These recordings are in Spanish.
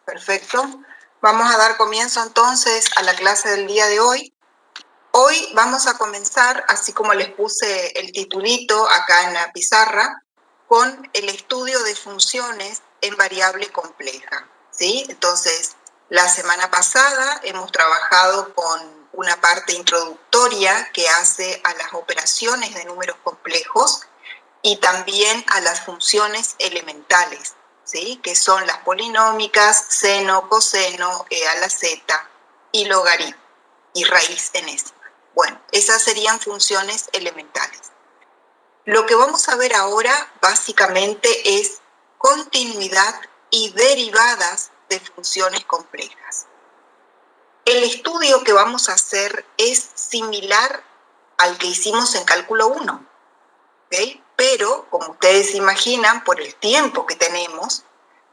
Perfecto. Vamos a dar comienzo entonces a la clase del día de hoy. Hoy vamos a comenzar, así como les puse el titulito acá en la pizarra, con el estudio de funciones en variable compleja, ¿sí? Entonces, la semana pasada hemos trabajado con una parte introductoria que hace a las operaciones de números complejos y también a las funciones elementales, ¿sí? Que son las polinómicas, seno, coseno, e a la z y logaritmo y raíz enésima. Bueno, esas serían funciones elementales. Lo que vamos a ver ahora básicamente es continuidad y derivadas de funciones complejas. El estudio que vamos a hacer es similar al que hicimos en cálculo 1, ¿okay? Pero, como ustedes imaginan, por el tiempo que tenemos,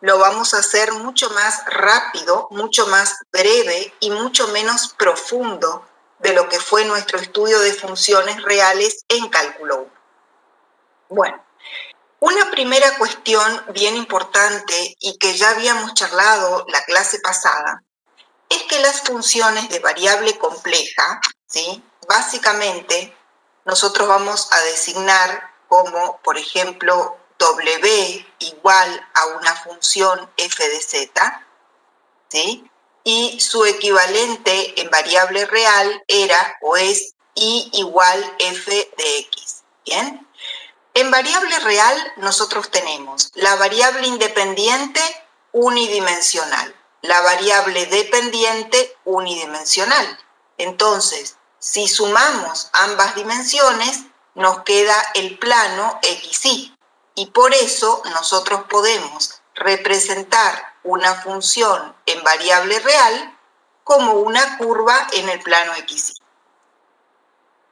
lo vamos a hacer mucho más rápido, mucho más breve y mucho menos profundo de lo que fue nuestro estudio de funciones reales en cálculo 1. Bueno, una primera cuestión bien importante y que ya habíamos charlado la clase pasada es que las funciones de variable compleja, ¿sí? Básicamente, nosotros vamos a designar como, por ejemplo, W igual a una función f de z, ¿sí? Y su equivalente en variable real era o es y igual f de x, ¿bien? En variable real nosotros tenemos la variable independiente unidimensional, la variable dependiente unidimensional. Entonces, si sumamos ambas dimensiones, nos queda el plano XY. Y por eso nosotros podemos representar una función en variable real como una curva en el plano XY.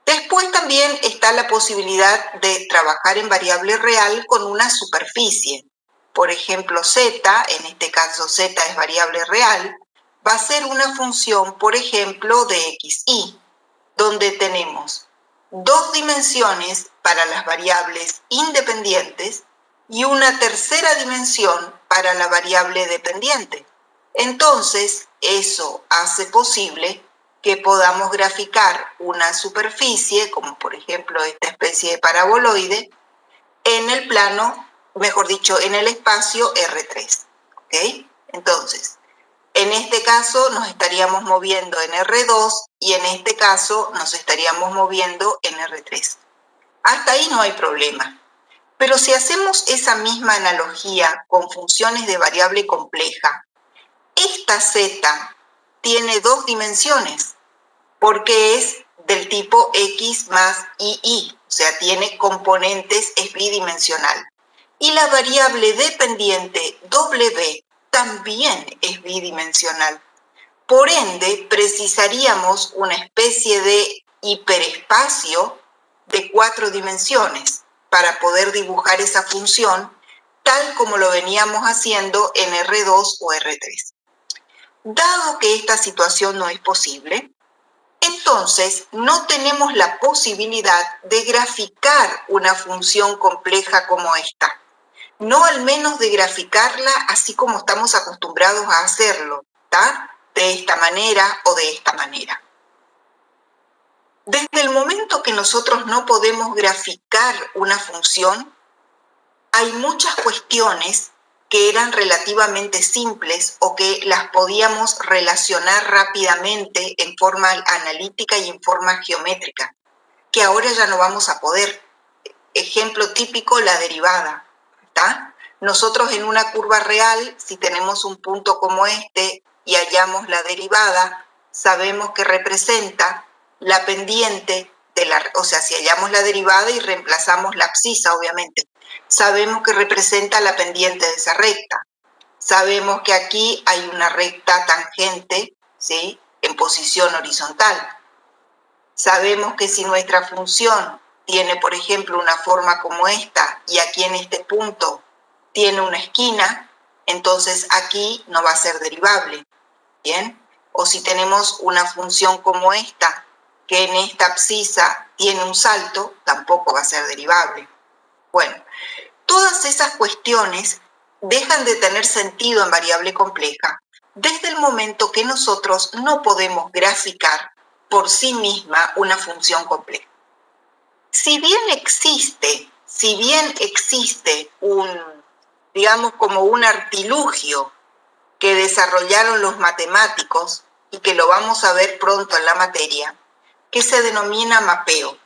Después también está la posibilidad de trabajar en variable real con una superficie. Por ejemplo, z, en este caso z es variable real, va a ser una función, por ejemplo, de xy, donde tenemos dos dimensiones para las variables independientes y una tercera dimensión para la variable dependiente. Entonces, eso hace posible que podamos graficar una superficie, como por ejemplo esta especie de paraboloide, en el plano, mejor dicho, en el espacio R3. ¿Ok? Entonces, en este caso nos estaríamos moviendo en R2 y en este caso nos estaríamos moviendo en R3. Hasta ahí no hay problema. Pero si hacemos esa misma analogía con funciones de variable compleja, esta z tiene dos dimensiones porque es del tipo x más y, o sea, tiene componentes, es bidimensional. Y la variable dependiente w también es bidimensional. Por ende, precisaríamos una especie de hiperespacio de 4 dimensiones para poder dibujar esa función tal como lo veníamos haciendo en R2 o R3. Dado que esta situación no es posible, entonces no tenemos la posibilidad de graficar una función compleja como esta. No al menos de graficarla así como estamos acostumbrados a hacerlo, ¿tá? De esta manera o de esta manera. Desde el momento que nosotros no podemos graficar una función, hay muchas cuestiones que eran relativamente simples o que las podíamos relacionar rápidamente en forma analítica y en forma geométrica, que ahora ya no vamos a poder. Ejemplo típico, la derivada, ¿tá? Nosotros en una curva real, si tenemos un punto como este y hallamos la derivada, sabemos que representa la pendiente de la, o sea, si hallamos la derivada y reemplazamos la abscisa, obviamente, sabemos que representa la pendiente de esa recta. Sabemos que aquí hay una recta tangente, ¿sí? En posición horizontal. Sabemos que si nuestra función tiene, por ejemplo, una forma como esta y aquí en este punto tiene una esquina, entonces aquí no va a ser derivable, ¿bien? O si tenemos una función como esta, que en esta abscisa tiene un salto, tampoco va a ser derivable. Bueno, todas esas cuestiones dejan de tener sentido en variable compleja desde el momento que nosotros no podemos graficar por sí misma una función compleja. Si bien existe un, digamos, como un artilugio que desarrollaron los matemáticos y que lo vamos a ver pronto en la materia, que se denomina mapeo.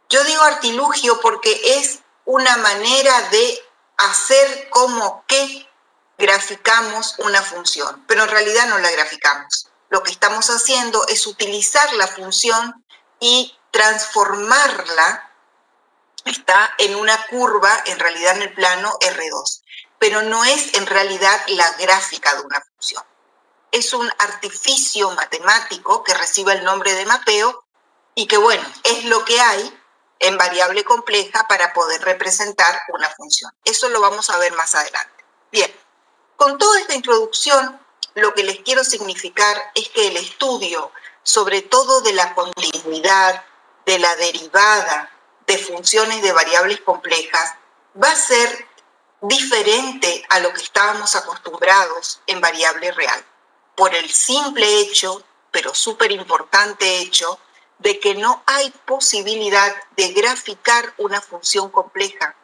Yo digo artilugio porque es una manera de hacer como que graficamos una función, pero en realidad no la graficamos. Lo que estamos haciendo es utilizar la función y transformarla, está en una curva, en realidad en el plano R2, pero no es en realidad la gráfica de una función. Es un artificio matemático que recibe el nombre de mapeo y que, bueno, es lo que hay en variable compleja para poder representar una función. Eso lo vamos a ver más adelante. Bien, con toda esta introducción, lo que les quiero significar es que el estudio, sobre todo de la continuidad, de la derivada, de funciones de variables complejas, va a ser diferente a lo que estábamos acostumbrados en variable real, por el simple hecho, pero súper importante hecho, de que no hay posibilidad de graficar una función compleja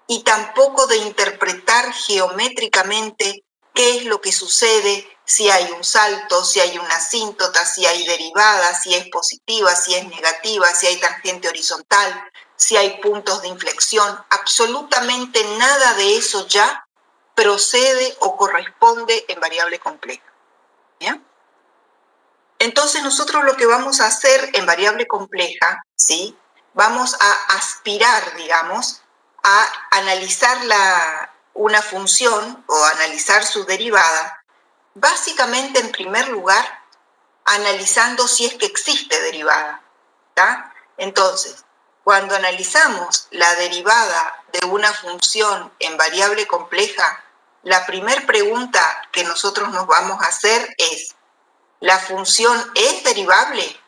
y tampoco de interpretar geométricamente qué es lo que sucede si hay un salto, si hay una asíntota, si hay derivada, si es positiva, si es negativa, si hay tangente horizontal, si hay puntos de inflexión. Absolutamente nada de eso ya procede o corresponde en variable compleja. ¿Bien? Entonces nosotros lo que vamos a hacer en variable compleja, ¿sí? Vamos a aspirar, digamos, a analizar una función o analizar su derivada, básicamente en primer lugar, analizando si es que existe derivada, ¿tá? Entonces, cuando analizamos la derivada de una función en variable compleja, la primera pregunta que nosotros nos vamos a hacer es, ¿la función es derivable?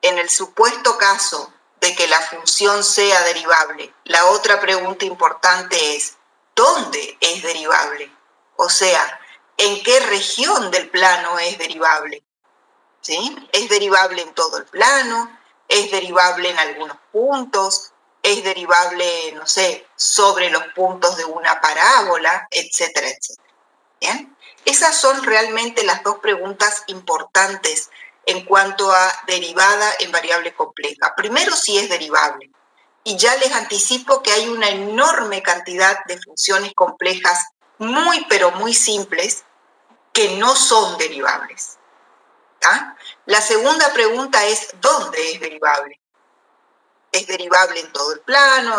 En el supuesto caso de que la función sea derivable, la otra pregunta importante es, ¿dónde es derivable? O sea, ¿en qué región del plano es derivable? ¿Sí? ¿Es derivable en todo el plano? ¿Es derivable en algunos puntos? ¿Es derivable, no sé, sobre los puntos de una parábola? Etcétera, etcétera. ¿Bien? Esas son realmente las dos preguntas importantes en cuanto a derivada en variable compleja. Primero, si es derivable. Y ya les anticipo que hay una enorme cantidad de funciones complejas muy, pero muy simples que no son derivables. ¿Ah? La segunda pregunta es, ¿dónde es derivable? ¿Es derivable en todo el plano,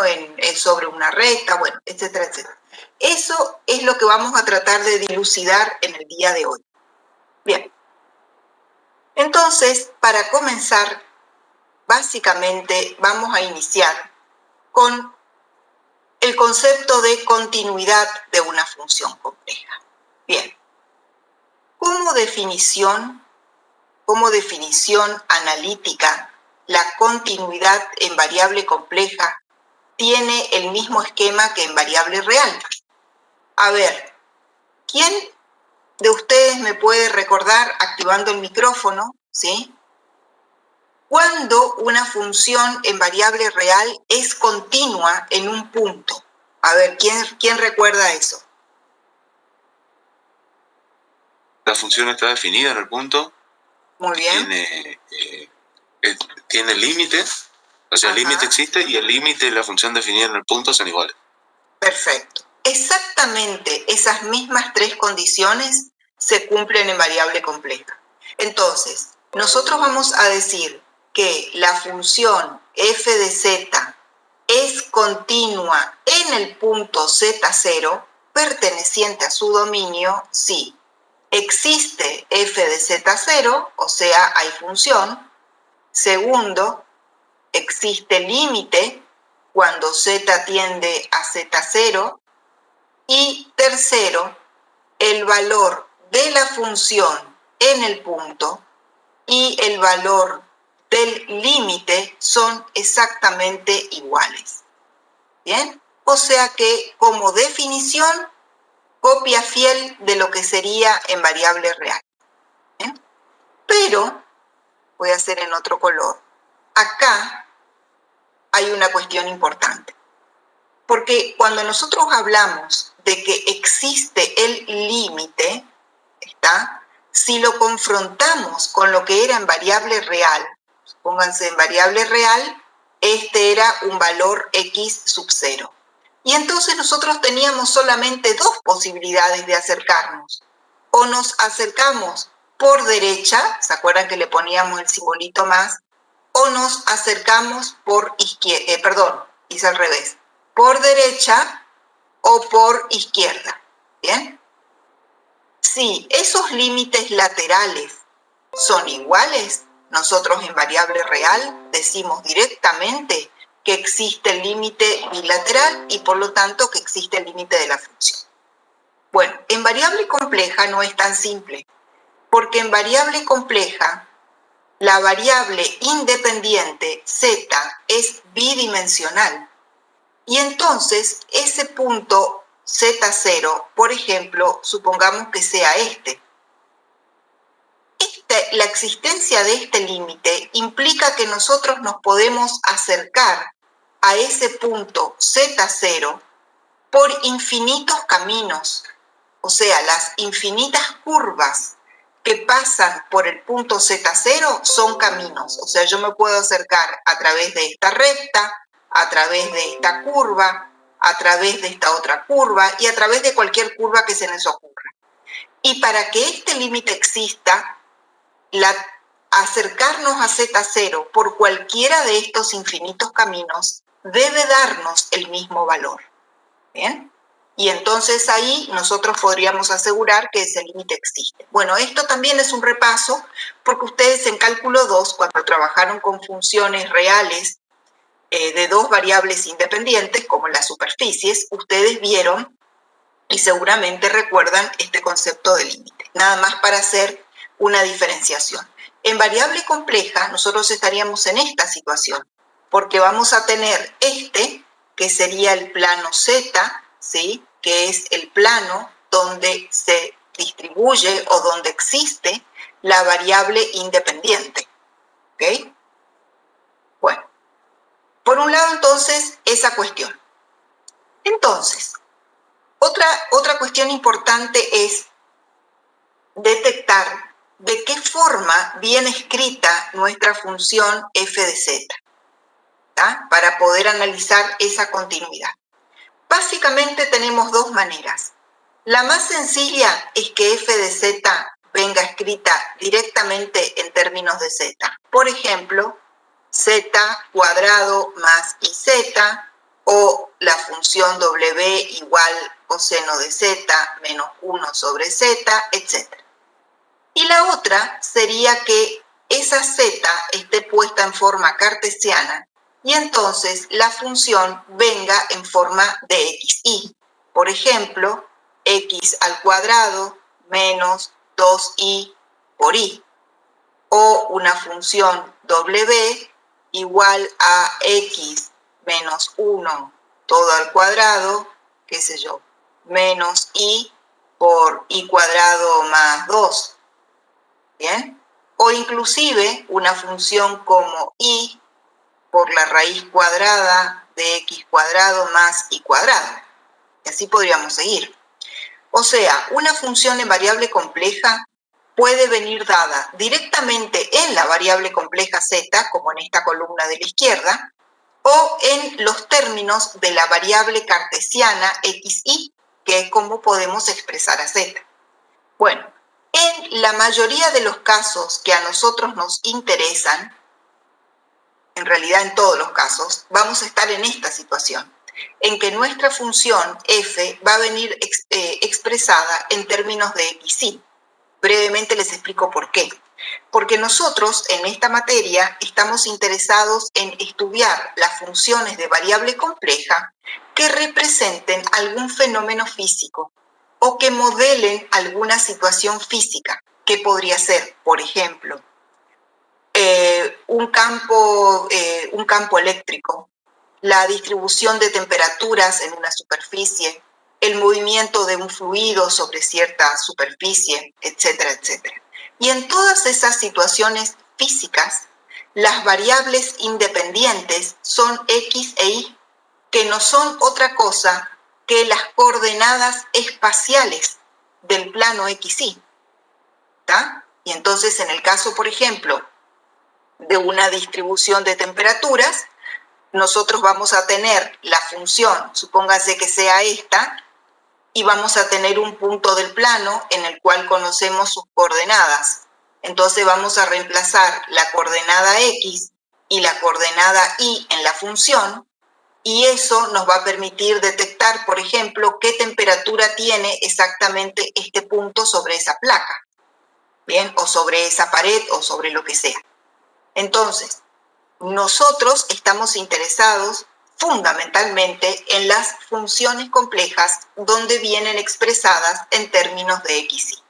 sobre una recta, bueno, etcétera, etcétera? Eso es lo que vamos a tratar de dilucidar en el día de hoy. Bien. Entonces, para comenzar, básicamente vamos a iniciar con el concepto de continuidad de una función compleja. Bien. Como definición analítica, la continuidad en variable compleja tiene el mismo esquema que en variable real. A ver, ¿quién de ustedes me puede recordar, activando el micrófono, ¿sí? ¿Cuándo una función en variable real es continua en un punto? A ver, ¿quién recuerda eso? La función está definida en el punto. Muy bien. Tiene límites, o sea, el límite existe y el límite y la función definida en el punto son iguales. Perfecto. Exactamente esas mismas tres condiciones se cumplen en variable compleja. Entonces, nosotros vamos a decir que la función f de z es continua en el punto z0 perteneciente a su dominio si existe f de z0, o sea, hay función. Segundo, existe límite cuando z tiende a z0. Y tercero, el valor de la función en el punto y el valor del límite son exactamente iguales. ¿Bien? O sea que como definición copia fiel de lo que sería en variable real. ¿Bien? Pero, voy a hacer en otro color, acá hay una cuestión importante. Porque cuando nosotros hablamos de que existe el límite, ¿está? Si lo confrontamos con lo que era en variable real, pónganse en variable real, este era un valor x sub 0. Y entonces nosotros teníamos solamente dos posibilidades de acercarnos. O nos acercamos por derecha, ¿se acuerdan que le poníamos el simbolito más? O nos acercamos por izquierda, hice al revés, por derecha o por izquierda, ¿bien? Si esos límites laterales son iguales, nosotros en variable real decimos directamente que existe el límite bilateral y por lo tanto que existe el límite de la función. Bueno, en variable compleja no es tan simple, porque en variable compleja la variable independiente z es bidimensional y entonces ese punto z0, por ejemplo, supongamos que sea este. La existencia de este límite implica que nosotros nos podemos acercar a ese punto z0 por infinitos caminos, o sea, las infinitas curvas que pasan por el punto z0 son caminos, o sea, yo me puedo acercar a través de esta recta, a través de esta curva, a través de esta otra curva y a través de cualquier curva que se nos ocurra. Y para que este límite exista, acercarnos a z0 por cualquiera de estos infinitos caminos debe darnos el mismo valor. ¿Bien? Y entonces ahí nosotros podríamos asegurar que ese límite existe. Bueno, esto también es un repaso porque ustedes en cálculo 2, cuando trabajaron con funciones reales de dos variables independientes, como las superficies, ustedes vieron y seguramente recuerdan este concepto de límite. Nada más para hacer una diferenciación. En variable compleja nosotros estaríamos en esta situación, porque vamos a tener este, que sería el plano Z, ¿sí? Que es el plano donde se distribuye o donde existe la variable independiente. ¿Ok? Bueno, por un lado entonces esa cuestión. Entonces, otra cuestión importante es detectar de qué forma viene escrita nuestra función f de z, ¿tá? Para poder analizar esa continuidad. Básicamente tenemos dos maneras. La más sencilla es que f de z venga escrita directamente en términos de z. Por ejemplo, z cuadrado más iz o la función w igual coseno de z menos 1 sobre z, etc. Y la otra sería que esa z esté puesta en forma cartesiana y entonces la función venga en forma de xy. Por ejemplo, x al cuadrado menos 2y por y. O una función w igual a x menos 1 todo al cuadrado, qué sé yo, menos y por y cuadrado más 2. ¿Bien? O inclusive una función como y por la raíz cuadrada de x cuadrado más y cuadrado. Y así podríamos seguir. O sea, una función en variable compleja puede venir dada directamente en la variable compleja z, como en esta columna de la izquierda, o en los términos de la variable cartesiana xy, que es como podemos expresar a z. Bueno, en la mayoría de los casos que a nosotros nos interesan, en realidad en todos los casos, vamos a estar en esta situación, en que nuestra función f va a venir expresada en términos de xy. Brevemente les explico por qué. Porque nosotros en esta materia estamos interesados en estudiar las funciones de variable compleja que representen algún fenómeno físico o que modelen alguna situación física, que podría ser, por ejemplo, un campo eléctrico, la distribución de temperaturas en una superficie, el movimiento de un fluido sobre cierta superficie, etcétera, etcétera. Y en todas esas situaciones físicas, las variables independientes son X e Y, que no son otra cosa que las coordenadas espaciales del plano XY. ¿Tá? Y entonces, en el caso, por ejemplo, de una distribución de temperaturas, nosotros vamos a tener la función, supóngase que sea esta, y vamos a tener un punto del plano en el cual conocemos sus coordenadas. Entonces vamos a reemplazar la coordenada X y la coordenada Y en la función, y eso nos va a permitir detectar, por ejemplo, qué temperatura tiene exactamente este punto sobre esa placa, ¿bien? O sobre esa pared o sobre lo que sea. Entonces, nosotros estamos interesados fundamentalmente en las funciones complejas donde vienen expresadas en términos de X, Y.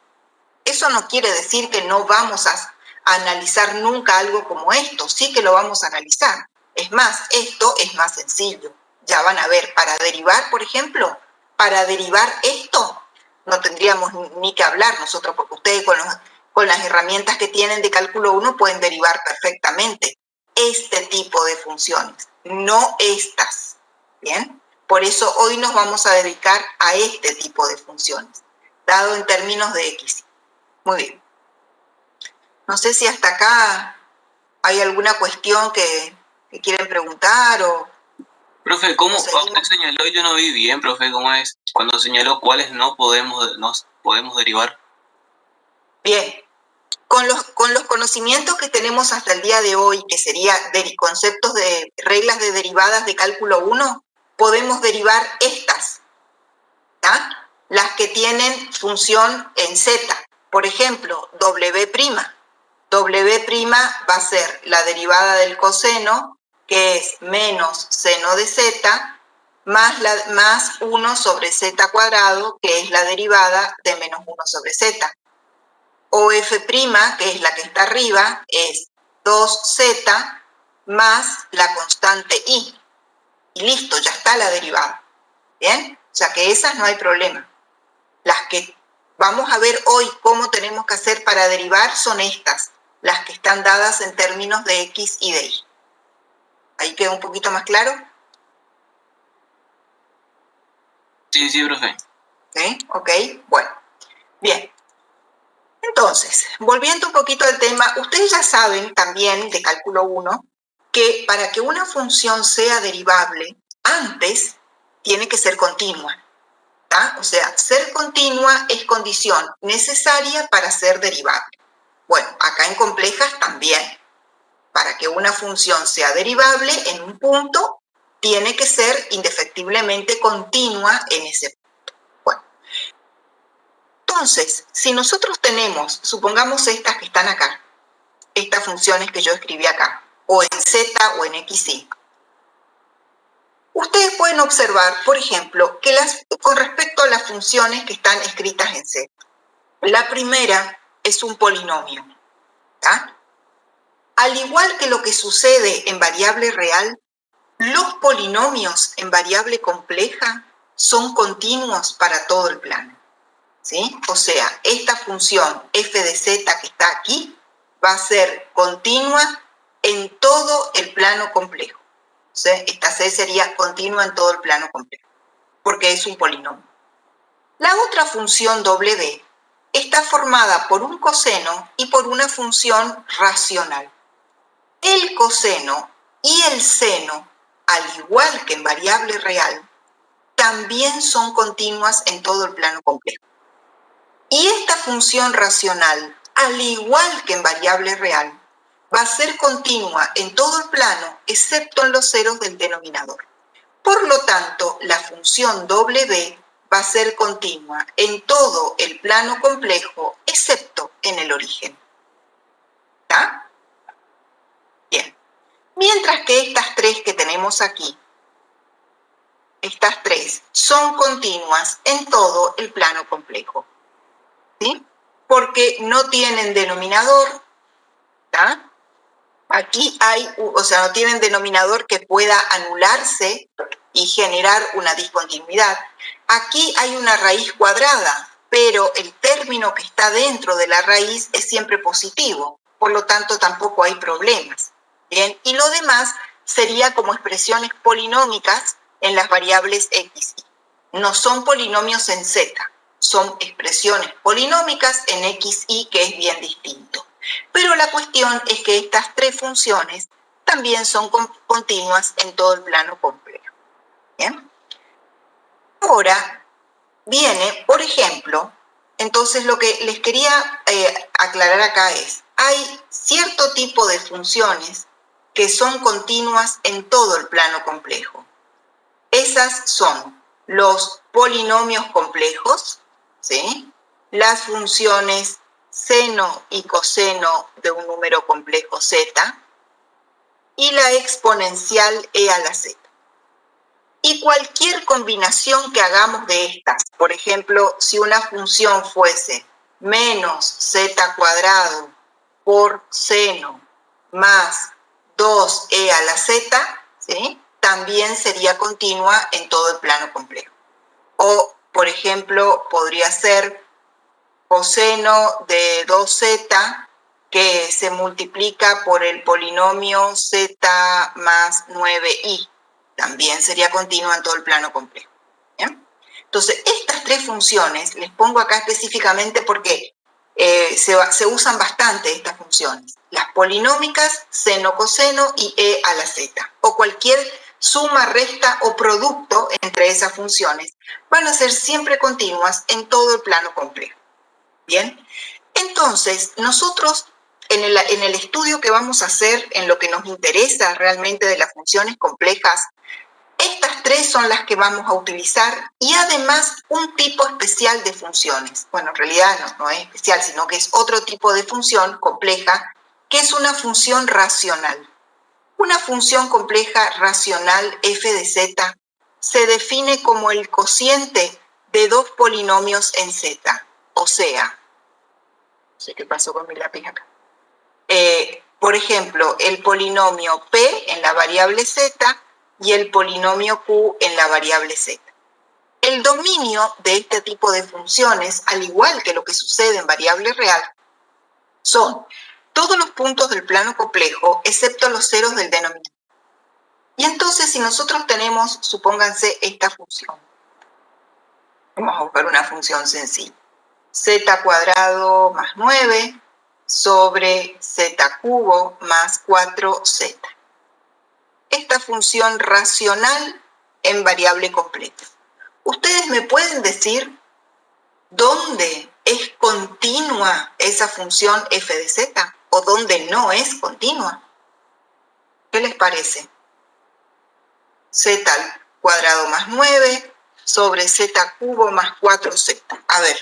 Eso no quiere decir que no vamos a analizar nunca algo como esto, sí que lo vamos a analizar. Es más, esto es más sencillo. Ya van a ver, para derivar, por ejemplo, para derivar esto, no tendríamos ni que hablar nosotros, porque ustedes con las herramientas que tienen de cálculo 1 pueden derivar perfectamente este tipo de funciones, no estas, ¿bien? Por eso hoy nos vamos a dedicar a este tipo de funciones, dado en términos de X. Muy bien. No sé si hasta acá hay alguna cuestión que quieren preguntar o... Profe, ¿cómo usted señaló? Yo no vi bien, profe, ¿cómo es? Cuando señaló cuáles no podemos derivar. Bien. Con los conocimientos que tenemos hasta el día de hoy, que serían conceptos de reglas de derivadas de cálculo 1, podemos derivar estas, ¿tá? Las que tienen función en Z. Por ejemplo, W'. W' va a ser la derivada del coseno, que es menos seno de Z, más 1 sobre Z cuadrado, que es la derivada de menos 1 sobre Z. O F', que es la que está arriba, es 2Z más la constante I. Y listo, ya está la derivada. ¿Bien? O sea que esas no hay problema. Las que vamos a ver hoy cómo tenemos que hacer para derivar son estas, las que están dadas en términos de X y de Y. ¿Ahí queda un poquito más claro? Sí, profe. ¿Sí? Ok, bueno. Bien. Entonces, volviendo un poquito al tema, ustedes ya saben también de cálculo 1 que para que una función sea derivable, antes tiene que ser continua. ¿Tá? O sea, ser continua es condición necesaria para ser derivable. Bueno, acá en complejas también. Para que una función sea derivable en un punto, tiene que ser indefectiblemente continua en ese punto. Bueno, entonces, si nosotros tenemos, supongamos estas que están acá, estas funciones que yo escribí acá, o en Z o en XY, ustedes pueden observar, por ejemplo, que con respecto a las funciones que están escritas en Z, la primera es un polinomio, ¿tá? Al igual que lo que sucede en variable real, los polinomios en variable compleja son continuos para todo el plano, ¿sí? O sea, esta función f de z que está aquí va a ser continua en todo el plano complejo. ¿Sí? Esta c sería continua en todo el plano complejo, porque es un polinomio. La otra función w está formada por un coseno y por una función racional. El coseno y el seno, al igual que en variable real, también son continuas en todo el plano complejo. Y esta función racional, al igual que en variable real, va a ser continua en todo el plano, excepto en los ceros del denominador. Por lo tanto, la función w va a ser continua en todo el plano complejo, excepto en el origen. ¿Está? Bien. Mientras que estas tres que tenemos aquí, estas tres son continuas en todo el plano complejo, ¿sí? Porque no tienen denominador, ¿tá? Aquí hay, o sea, no tienen denominador que pueda anularse y generar una discontinuidad. Aquí hay una raíz cuadrada, pero el término que está dentro de la raíz es siempre positivo, por lo tanto tampoco hay problemas. Bien, y lo demás sería como expresiones polinómicas en las variables x, y. No son polinomios en z, son expresiones polinómicas en x, y, que es bien distinto. Pero la cuestión es que estas tres funciones también son continuas en todo el plano complejo. ¿Bien? Ahora viene, por ejemplo, entonces lo que les quería aclarar acá es, hay cierto tipo de funciones que son continuas en todo el plano complejo. Esas son los polinomios complejos, ¿sí? Las funciones seno y coseno de un número complejo z, y la exponencial e a la z. Y cualquier combinación que hagamos de estas, por ejemplo, si una función fuese menos z cuadrado por seno más 2e a la z, ¿sí?, también sería continua en todo el plano complejo. O, por ejemplo, podría ser coseno de 2z que se multiplica por el polinomio z más 9i. También sería continua en todo el plano complejo. ¿Bien? Entonces, estas tres funciones, les pongo acá específicamente porque se usan bastante estas funciones. Las polinómicas, seno, coseno y e a la z. O cualquier suma, resta o producto entre esas funciones van a ser siempre continuas en todo el plano complejo. Bien, entonces nosotros en el estudio que vamos a hacer, en lo que nos interesa realmente de las funciones complejas, estas tres son las que vamos a utilizar y además un tipo especial de funciones. Bueno, en realidad no es especial, sino que es otro tipo de función compleja, que es una función racional. Una función compleja racional f de z se define como el cociente de dos polinomios en z. O sea, no sé qué pasó con mi lápiz acá. Por ejemplo, el polinomio p en la variable z y el polinomio q en la variable z. El dominio de este tipo de funciones, al igual que lo que sucede en variable real, son todos los puntos del plano complejo excepto los ceros del denominador. Y entonces, si nosotros tenemos, supónganse, esta función, vamos a buscar una función sencilla, z cuadrado más 9 sobre z cubo más 4z. Esta función racional en variable completa. ¿Ustedes me pueden decir dónde es continua esa función f de z o dónde no es continua? ¿Qué les parece? Z al cuadrado más 9 sobre z cubo más 4z. A ver,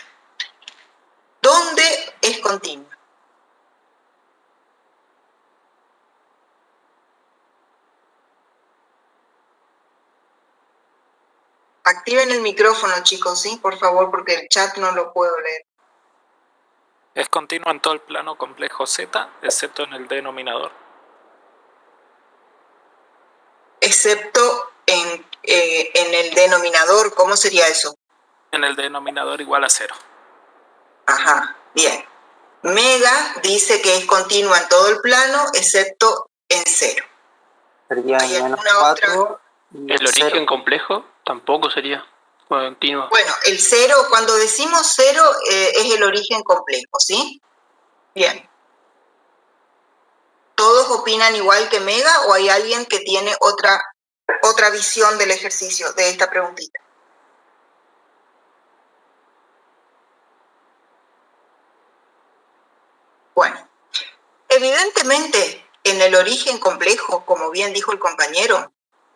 ¿dónde es continua? Activen el micrófono, chicos, ¿sí? Por favor, porque el chat no lo puedo leer. Es continua en todo el plano complejo z, excepto en el denominador. Excepto en el denominador, ¿cómo sería eso? En el denominador igual a 0. Ajá, bien. Mega dice que es continua en todo el plano, excepto en 0. Sería ¿Hay menos alguna 4 otra? y El origen 0. complejo tampoco sería continuo. Bueno, el 0, cuando decimos 0, es el origen complejo, ¿sí? Bien. ¿Todos opinan igual que Mega o hay alguien que tiene otra visión del ejercicio, de esta preguntita? Bueno, evidentemente en el origen complejo, como bien dijo el compañero,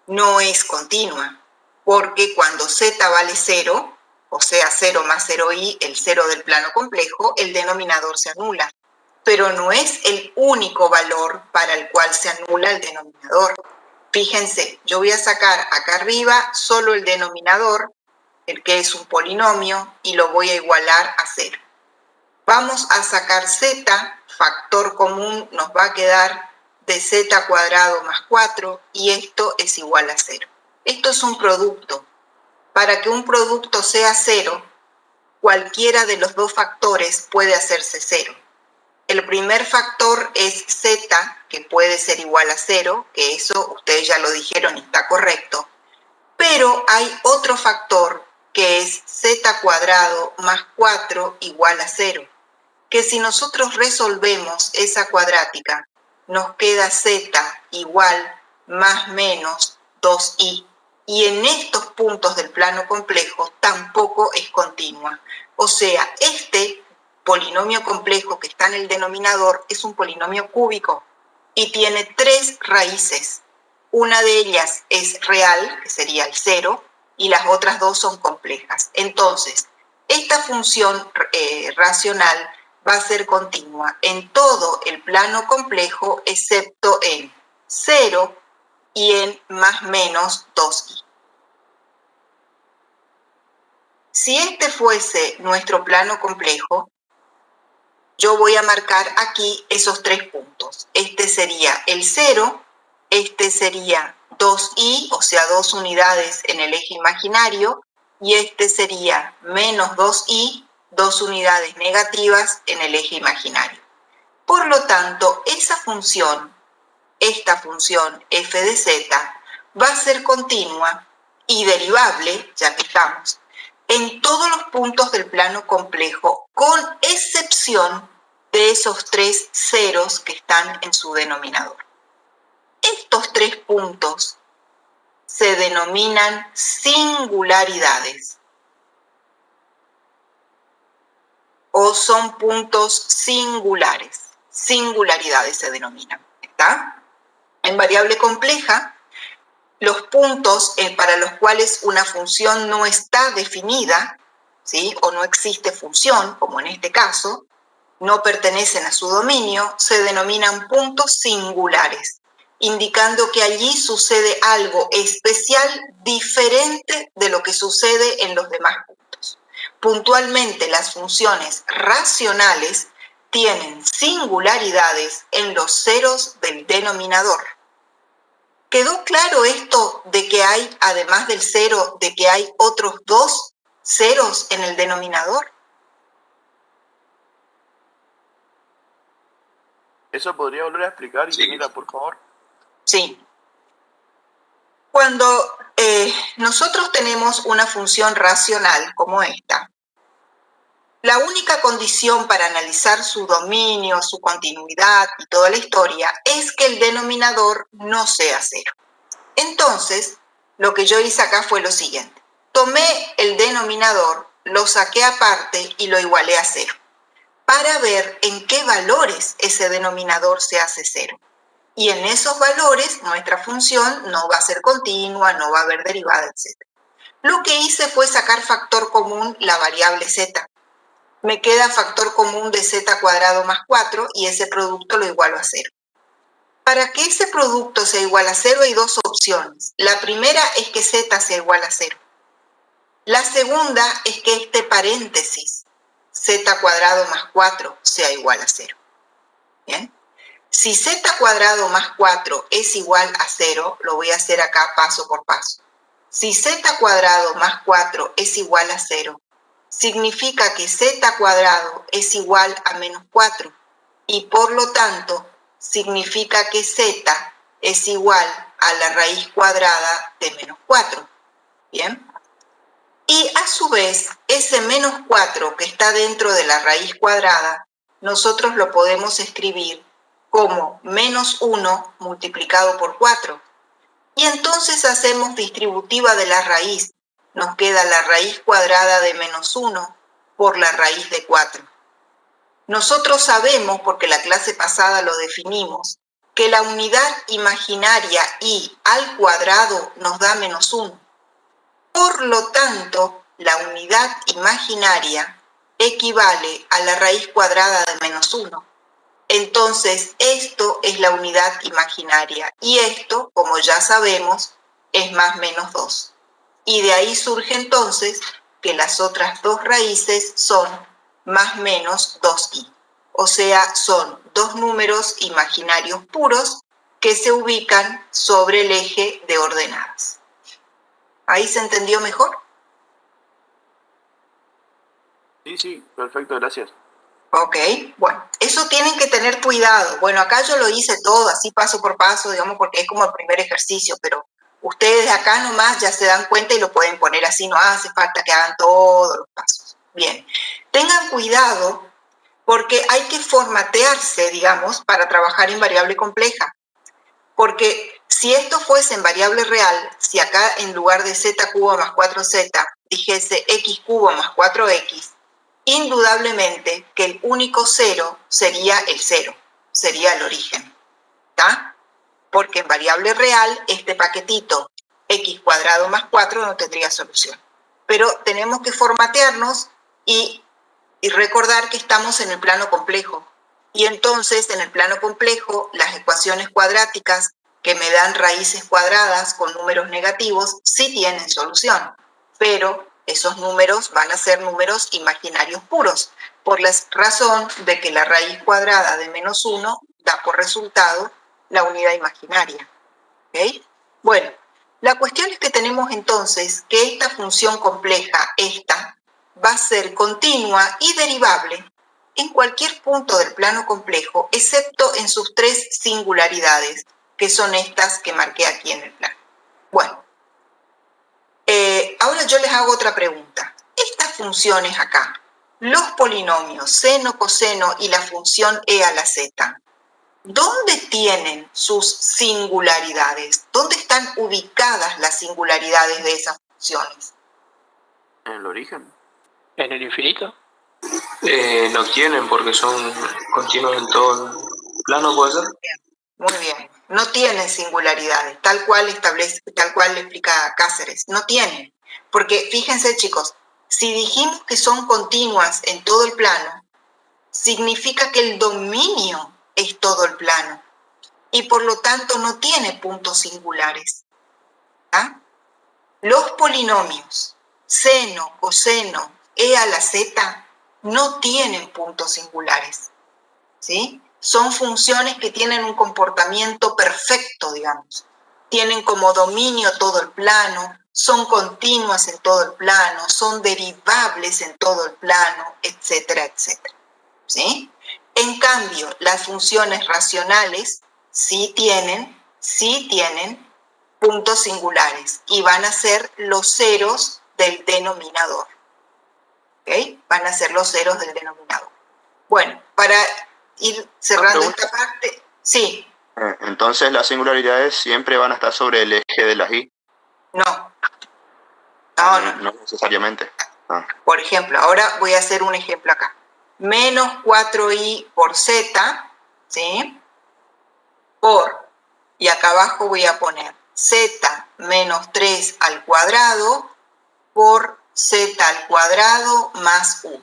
no es continua, porque cuando z vale 0, o sea 0 más 0i, el 0 del plano complejo, el denominador se anula. Pero no es el único valor para el cual se anula el denominador. Fíjense, yo voy a sacar acá arriba solo el denominador, el que es un polinomio, y lo voy a igualar a 0. Vamos a sacar z, factor común nos va a quedar de z cuadrado más 4, y esto es igual a 0. Esto es un producto. Para que un producto sea cero, cualquiera de los dos factores puede hacerse cero. El primer factor es z, que puede ser igual a 0, que eso ustedes ya lo dijeron y está correcto. Pero hay otro factor que es z cuadrado más 4 igual a 0, que si nosotros resolvemos esa cuadrática, nos queda z igual más menos 2i. Y en estos puntos del plano complejo tampoco es continua. O sea, este polinomio complejo que está en el denominador es un polinomio cúbico y tiene 3 raíces. Una de ellas es real, que sería el 0, y las otras 2 son complejas. Entonces, esta función racional va a ser continua en todo el plano complejo, excepto en 0 y en más menos 2i. Si este fuese nuestro plano complejo, yo voy a marcar aquí esos 3 puntos. Este sería el 0, este sería 2i, o sea, 2 unidades en el eje imaginario, y este sería menos 2i, 2 unidades negativas en el eje imaginario. Por lo tanto, esa función, esta función f de z, va a ser continua y derivable, ya que estamos, en todos los puntos del plano complejo, con excepción de esos 3 ceros que están en su denominador. Estos 3 puntos se denominan singularidades o son puntos singulares. Singularidades se denominan, ¿está? En variable compleja, los puntos para los cuales una función no está definida, ¿sí?, o no existe función, como en este caso, no pertenecen a su dominio, se denominan puntos singulares, indicando que allí sucede algo especial diferente de lo que sucede en los demás puntos. Puntualmente, las funciones racionales tienen singularidades en los ceros del denominador. ¿Quedó claro esto de que hay, además del 0, de que hay otros 2 ceros en el denominador? ¿Eso podría volver a explicar, ingeniera, por favor? Sí. Cuando nosotros tenemos una función racional como esta, la única condición para analizar su dominio, su continuidad y toda la historia es que el denominador no sea 0. Entonces, lo que yo hice acá fue lo siguiente. Tomé el denominador, lo saqué aparte y lo igualé a 0, para ver en qué valores ese denominador se hace 0. Y en esos valores nuestra función no va a ser continua, no va a haber derivada, etc. Lo que hice fue sacar factor común la variable z. Me queda factor común de z cuadrado más 4 y ese producto lo igualo a 0. Para que ese producto sea igual a 0 hay 2 opciones. La primera es que z sea igual a 0. La segunda es que este paréntesis, z cuadrado más 4, sea igual a 0. ¿Bien? Si z cuadrado más 4 es igual a 0, lo voy a hacer acá paso por paso. Si z cuadrado más 4 es igual a 0, significa que z cuadrado es igual a menos 4 y por lo tanto significa que z es igual a la raíz cuadrada de menos 4. ¿Bien? Y a su vez, ese menos 4 que está dentro de la raíz cuadrada, nosotros lo podemos escribir como menos 1 multiplicado por 4. Y entonces hacemos distributiva de la raíz. Nos queda la raíz cuadrada de menos 1 por la raíz de 4. Nosotros sabemos, porque la clase pasada lo definimos, que la unidad imaginaria i al cuadrado nos da menos 1. Por lo tanto, la unidad imaginaria equivale a la raíz cuadrada de menos 1. Entonces, esto es la unidad imaginaria y esto, como ya sabemos, es más menos 2. Y de ahí surge entonces que las otras 2 raíces son más menos 2i. O sea, son 2 números imaginarios puros que se ubican sobre el eje de ordenadas. ¿Ahí se entendió mejor? Sí, perfecto, gracias. Ok, bueno, eso tienen que tener cuidado. Bueno, acá yo lo hice todo, así paso por paso, digamos, porque es como el primer ejercicio, pero ustedes de acá nomás ya se dan cuenta y lo pueden poner así, no hace falta que hagan todos los pasos. Bien, tengan cuidado porque hay que formatearse, digamos, para trabajar en variable compleja. Porque si esto fuese en variable real, si acá en lugar de z cubo más 4z dijese x cubo más 4x, indudablemente que el único cero sería el cero, sería el origen, ¿está? Porque en variable real este paquetito x cuadrado más 4 no tendría solución. Pero tenemos que formatearnos y recordar que estamos en el plano complejo. Y entonces en el plano complejo las ecuaciones cuadráticas que me dan raíces cuadradas con números negativos sí tienen solución, pero esos números van a ser números imaginarios puros, por la razón de que la raíz cuadrada de menos 1 da por resultado la unidad imaginaria. ¿Okay? Bueno, la cuestión es que tenemos entonces que esta función compleja, esta, va a ser continua y derivable en cualquier punto del plano complejo, excepto en sus tres singularidades, que son estas que marqué aquí en el plano. Bueno, ahora yo les hago otra pregunta. Estas funciones acá, los polinomios seno, coseno y la función e a la z, ¿dónde tienen sus singularidades? ¿Dónde están ubicadas las singularidades de esas funciones? En el origen. ¿En el infinito? No tienen porque son continuos en todo el plano, ¿puede ser? Muy bien. No tienen singularidades, tal cual le explica Cáceres. No tienen. Porque fíjense, chicos, si dijimos que son continuas en todo el plano, significa que el dominio es todo el plano y por lo tanto no tiene puntos singulares. ¿Ah? Los polinomios seno, coseno, e a la z no tienen puntos singulares, ¿sí? Son funciones que tienen un comportamiento perfecto, digamos. Tienen como dominio todo el plano, son continuas en todo el plano, son derivables en todo el plano, etcétera, etcétera, ¿sí? En cambio, las funciones racionales sí tienen puntos singulares y van a ser los ceros del denominador. ¿Ok? Van a ser los ceros del denominador. Bueno, para ir cerrando esta parte, sí. Entonces las singularidades siempre van a estar sobre el eje de las y. No. No necesariamente. Ah. Por ejemplo, ahora voy a hacer un ejemplo acá. Menos 4i por z, ¿sí? Y acá abajo voy a poner z menos 3 al cuadrado por z al cuadrado más 1.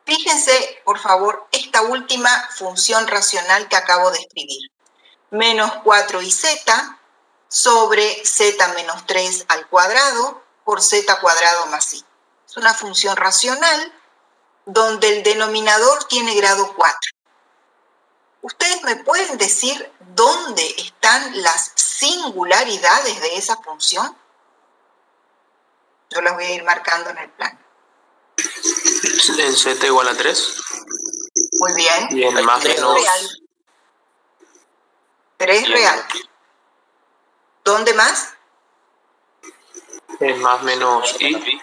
Fíjense, por favor, esta última función racional que acabo de escribir. Menos 4iz sobre z menos 3 al cuadrado por z cuadrado más i. Es una función racional donde el denominador tiene grado 4. ¿Ustedes me pueden decir dónde están las singularidades de esa función? Yo las voy a ir marcando en el plano. En z igual a 3. Muy bien. Y en más 3 menos... real. 3 real. ¿Dónde más? En más menos i.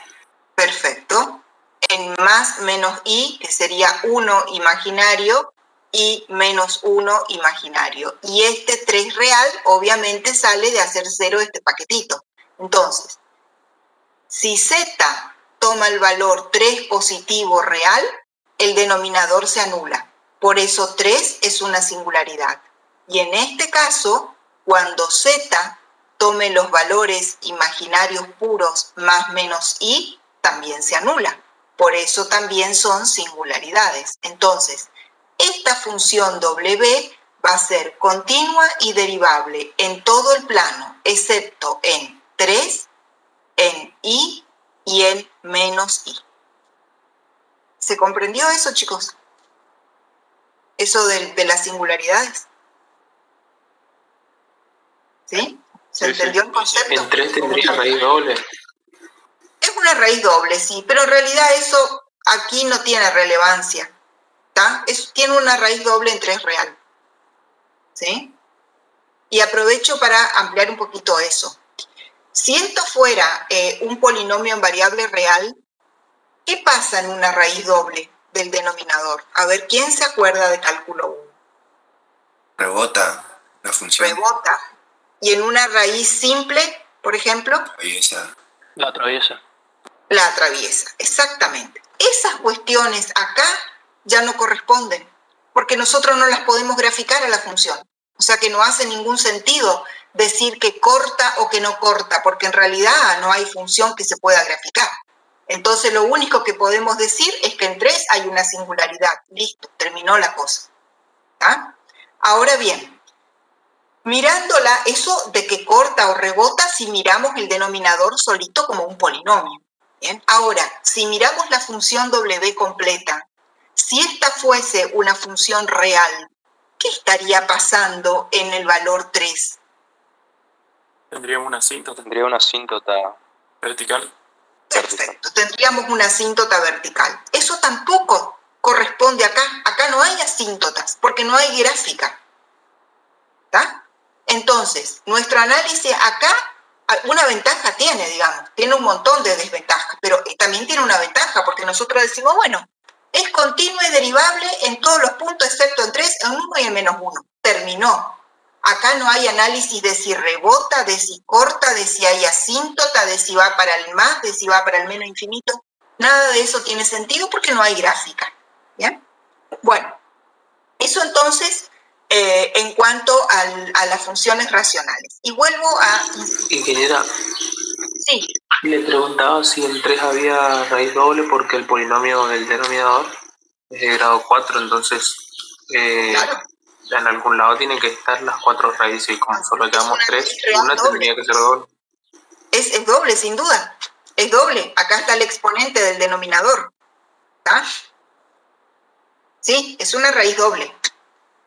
Perfecto. En más menos i, que sería 1 imaginario, y menos 1 imaginario. Y este 3 real obviamente sale de hacer 0 este paquetito. Entonces, si z toma el valor 3 positivo real, el denominador se anula. Por eso 3 es una singularidad. Y en este caso, cuando z tome los valores imaginarios puros más menos i, también se anula. Por eso también son singularidades. Entonces, esta función w va a ser continua y derivable en todo el plano, excepto en 3, en i y en menos i. ¿Se comprendió eso, chicos? Eso de las singularidades. ¿Sí? ¿Se Sí, entendió sí. el concepto? En 3 tendría raíz doble. Es una raíz doble, sí, pero en realidad eso aquí no tiene relevancia. ¿Está? Tiene una raíz doble en 3 real. ¿Sí? Y aprovecho para ampliar un poquito eso. Si esto fuera un polinomio en variable real, ¿qué pasa en una raíz doble del denominador? A ver, ¿quién se acuerda de cálculo 1? Rebota la función. Rebota. Y en una raíz simple, por ejemplo, Atraviesa. La atraviesa. la atraviesa. Exactamente. Esas cuestiones acá ya no corresponden, porque nosotros no las podemos graficar a la función. O sea que no hace ningún sentido decir que corta o que no corta, porque en realidad no hay función que se pueda graficar. Entonces lo único que podemos decir es que en 3 hay una singularidad. Listo, terminó la cosa. ¿Ah? Ahora bien, mirándola, eso de que corta o rebota si miramos el denominador solito como un polinomio. ¿Bien? Ahora, si miramos la función W completa, si esta fuese una función real, ¿qué estaría pasando en el valor 3? Tendríamos una asíntota Tendría una asíntota. vertical. Perfecto, tendríamos una asíntota vertical. Eso tampoco corresponde acá. Acá no hay asíntotas, porque no hay gráfica. ¿Está? Entonces, nuestro análisis acá, una ventaja tiene, digamos, tiene un montón de desventajas, pero también tiene una ventaja, porque nosotros decimos, bueno, es continuo y derivable en todos los puntos, excepto en 3, en 1 y en -1. Terminó. Acá no hay análisis de si rebota, de si corta, de si hay asíntota, de si va para el más, de si va para el menos infinito. Nada de eso tiene sentido porque no hay gráfica. ¿Bien? Bueno, eso entonces en cuanto a las funciones racionales. Y vuelvo a... Ingeniera, Sí, le preguntaba si en 3 había raíz doble porque el polinomio del denominador es de grado 4, entonces claro. en algún lado tienen que estar las 4 raíces y como solo llevamos una 3, raíz real una doble. tendría que ser doble. Es doble, sin duda. Es doble. Acá está el exponente del denominador. ¿Está? Sí, es una raíz doble.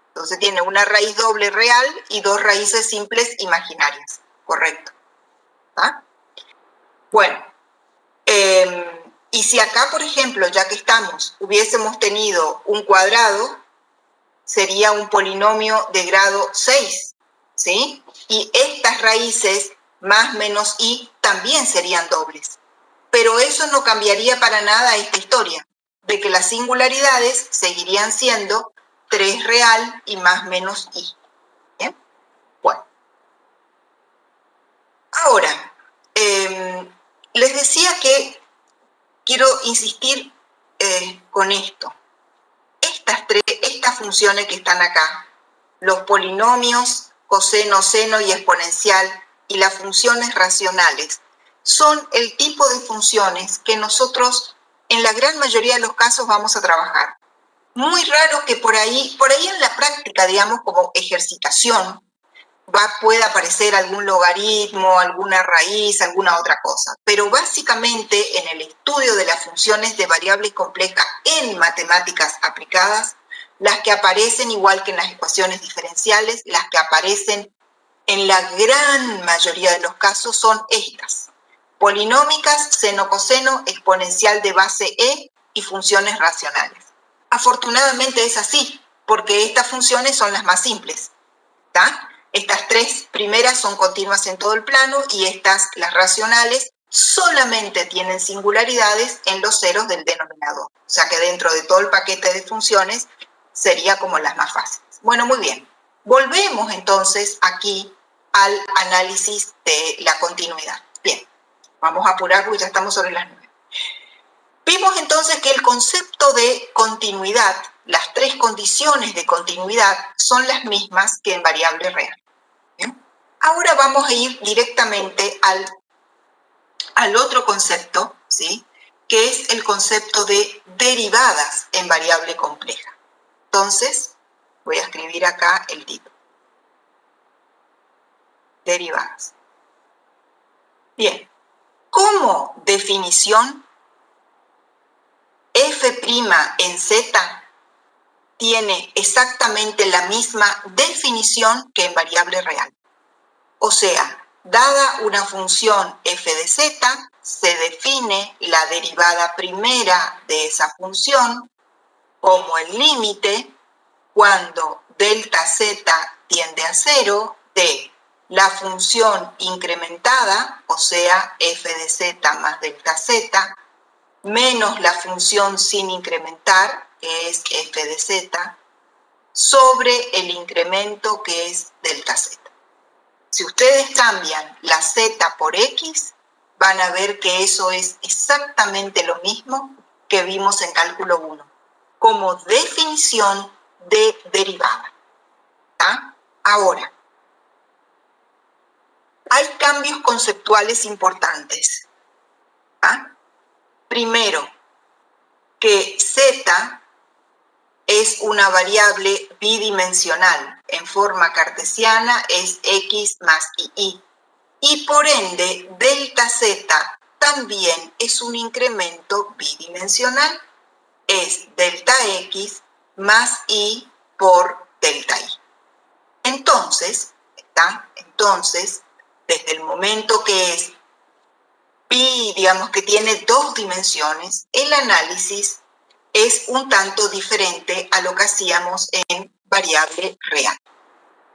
Entonces tiene una raíz doble real y 2 raíces simples imaginarias. Correcto. ¿Está? Bueno. Y si acá, por ejemplo, ya que estamos, hubiésemos tenido un cuadrado, sería un polinomio de grado 6, ¿sí? Y estas raíces, más menos i, también serían dobles. Pero eso no cambiaría para nada esta historia, de que las singularidades seguirían siendo 3 real y más menos i. ¿Bien? Bueno. Ahora, les decía que quiero insistir con esto. Estas funciones que están acá, los polinomios, coseno, seno y exponencial, y las funciones racionales, son el tipo de funciones que nosotros en la gran mayoría de los casos vamos a trabajar. Muy raro que por ahí en la práctica, digamos, como ejercitación, pueda aparecer algún logaritmo, alguna raíz, alguna otra cosa. Pero básicamente en el estudio de las funciones de variables complejas en matemáticas aplicadas, las que aparecen igual que en las ecuaciones diferenciales, las que aparecen en la gran mayoría de los casos son estas: polinómicas, seno, coseno, exponencial de base e y funciones racionales. Afortunadamente es así, porque estas funciones son las más simples. ¿Está? Estas 3 primeras son continuas en todo el plano y estas, las racionales, solamente tienen singularidades en los ceros del denominador. O sea que dentro de todo el paquete de funciones sería como las más fáciles. Bueno, muy bien. Volvemos entonces aquí al análisis de la continuidad. Bien, vamos a apurar porque ya estamos sobre las 9. Vimos entonces que el concepto de continuidad, las 3 condiciones de continuidad, son las mismas que en variable real. ¿Bien? Ahora vamos a ir directamente al otro concepto, ¿sí? Que es el concepto de derivadas en variable compleja. Entonces, voy a escribir acá el título. Derivadas. Bien, como definición, f' en z tiene exactamente la misma definición que en variable real. O sea, Dada una función f de z, se define la derivada primera de esa función como el límite cuando delta z tiende a 0 de la función incrementada, o sea, f de z más delta z, menos la función sin incrementar, que es f de z, sobre el incremento que es delta z. Si ustedes cambian la z por x, van a ver que eso es exactamente lo mismo que vimos en cálculo 1, como definición de derivada. ¿Tá? Ahora, hay cambios conceptuales importantes. ¿Tá? Primero, que z es una variable bidimensional. En forma cartesiana es x más y. Y por ende, delta z también es un incremento bidimensional. Es delta x más y por delta y. Entonces, desde el momento que es pi, digamos que tiene dos dimensiones, el análisis es un tanto diferente a lo que hacíamos en variable real.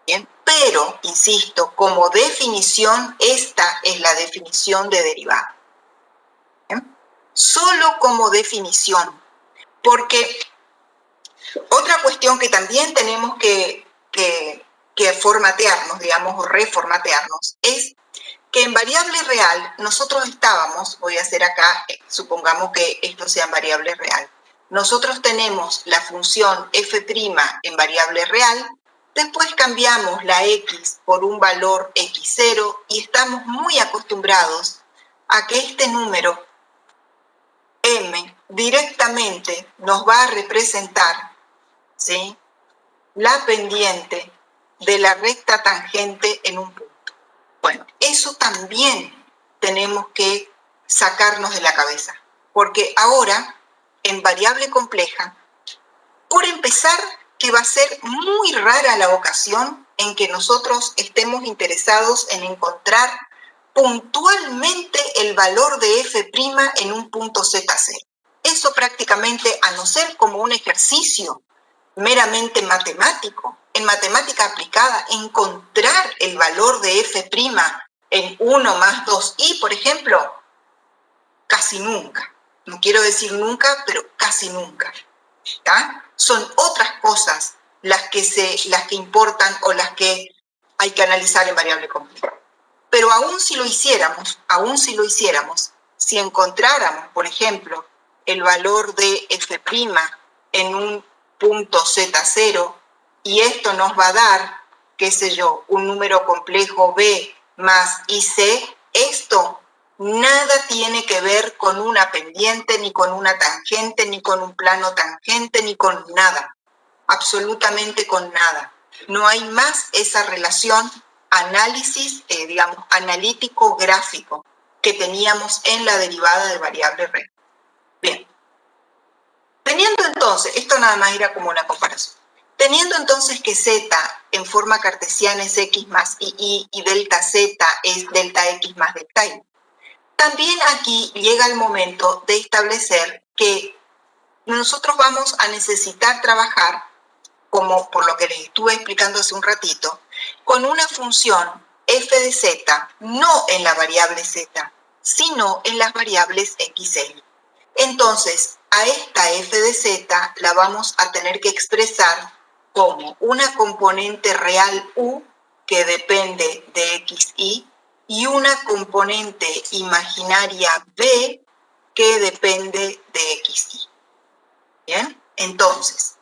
¿Bien? Pero, insisto, como definición, esta es la definición de derivada. ¿Bien? Solo como definición, porque otra cuestión que también tenemos que formatearnos, digamos, o reformatearnos, es que en variable real nosotros estábamos, voy a hacer acá, supongamos que esto sea en variable real, nosotros tenemos la función f' en variable real, después cambiamos la x por un valor x0 y estamos muy acostumbrados a que este número m directamente nos va a representar, ¿sí?, la pendiente de la recta tangente en un punto. Bueno, eso también tenemos que sacarnos de la cabeza, porque ahora, en variable compleja, por empezar, que va a ser muy rara la ocasión en que nosotros estemos interesados en encontrar puntualmente el valor de f' en un punto z0. Eso prácticamente, a no ser como un ejercicio meramente matemático, en matemática aplicada, encontrar el valor de f' en 1 más 2i, por ejemplo, casi nunca. No quiero decir nunca, pero casi nunca. ¿Tá? Son otras cosas las que importan o las que hay que analizar en variable compleja. Pero aún si lo hiciéramos, si encontráramos, por ejemplo, el valor de f' en un punto z0, y esto nos va a dar, qué sé yo, un número complejo b más ic, esto nada tiene que ver con una pendiente, ni con una tangente, ni con un plano tangente, ni con nada. Absolutamente con nada. No hay más esa relación análisis, digamos, analítico-gráfico que teníamos en la derivada de variable real. Bien. Teniendo entonces, esto nada más era como una comparación. Teniendo entonces que z en forma cartesiana es x más y delta z es delta x más delta y, también aquí llega el momento de establecer que nosotros vamos a necesitar trabajar, como por lo que les estuve explicando hace un ratito, con una función f de z, no en la variable z, sino en las variables x e y. Entonces, a esta f de z la vamos a tener que expresar como una componente real u, que depende de x, y una componente imaginaria b, que depende de x, y. ¿Bien? Entonces,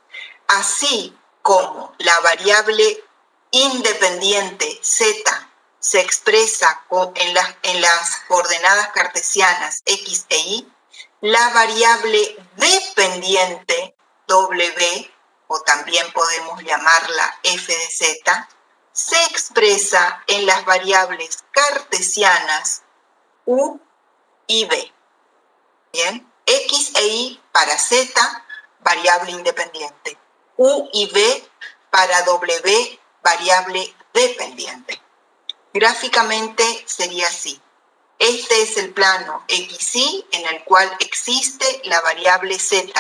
así como la variable independiente z se expresa en las coordenadas cartesianas x e y, la variable dependiente w, o también podemos llamarla f de z, se expresa en las variables cartesianas u y b. ¿Bien? X e y para z, variable independiente. U y b para w, variable dependiente. Gráficamente sería así. Este es el plano XY en el cual existe la variable Z,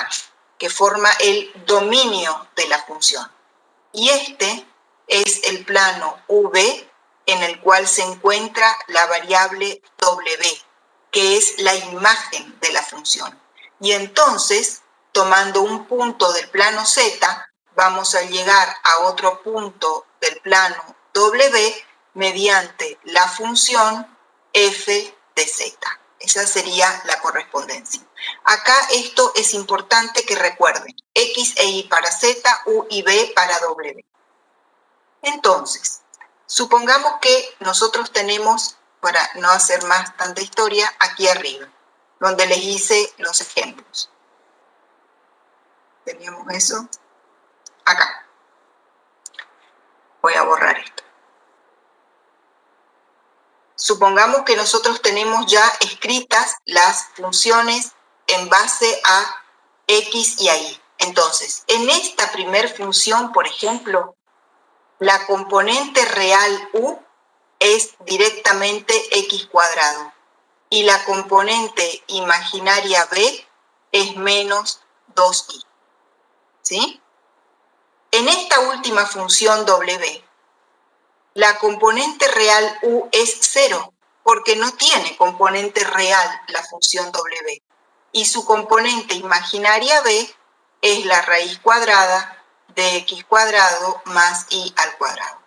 que forma el dominio de la función. Y este es el plano V en el cual se encuentra la variable W, que es la imagen de la función. Y entonces, tomando un punto del plano Z, vamos a llegar a otro punto del plano W mediante la función f de z. Esa sería la correspondencia. Acá esto es importante que recuerden. X e Y para Z, U y B para W. Entonces, supongamos que nosotros tenemos, para no hacer más tanta historia, aquí arriba, donde les hice los ejemplos. Teníamos eso acá. Voy a borrar esto. Supongamos que nosotros tenemos ya escritas las funciones en base a X y a Y. Entonces, en esta primer función, por ejemplo, la componente real U es directamente X cuadrado y la componente imaginaria B es menos 2Y. ¿Sí? En esta última función W, la componente real U es 0, porque no tiene componente real la función W. Y su componente imaginaria B es la raíz cuadrada de X cuadrado más Y al cuadrado.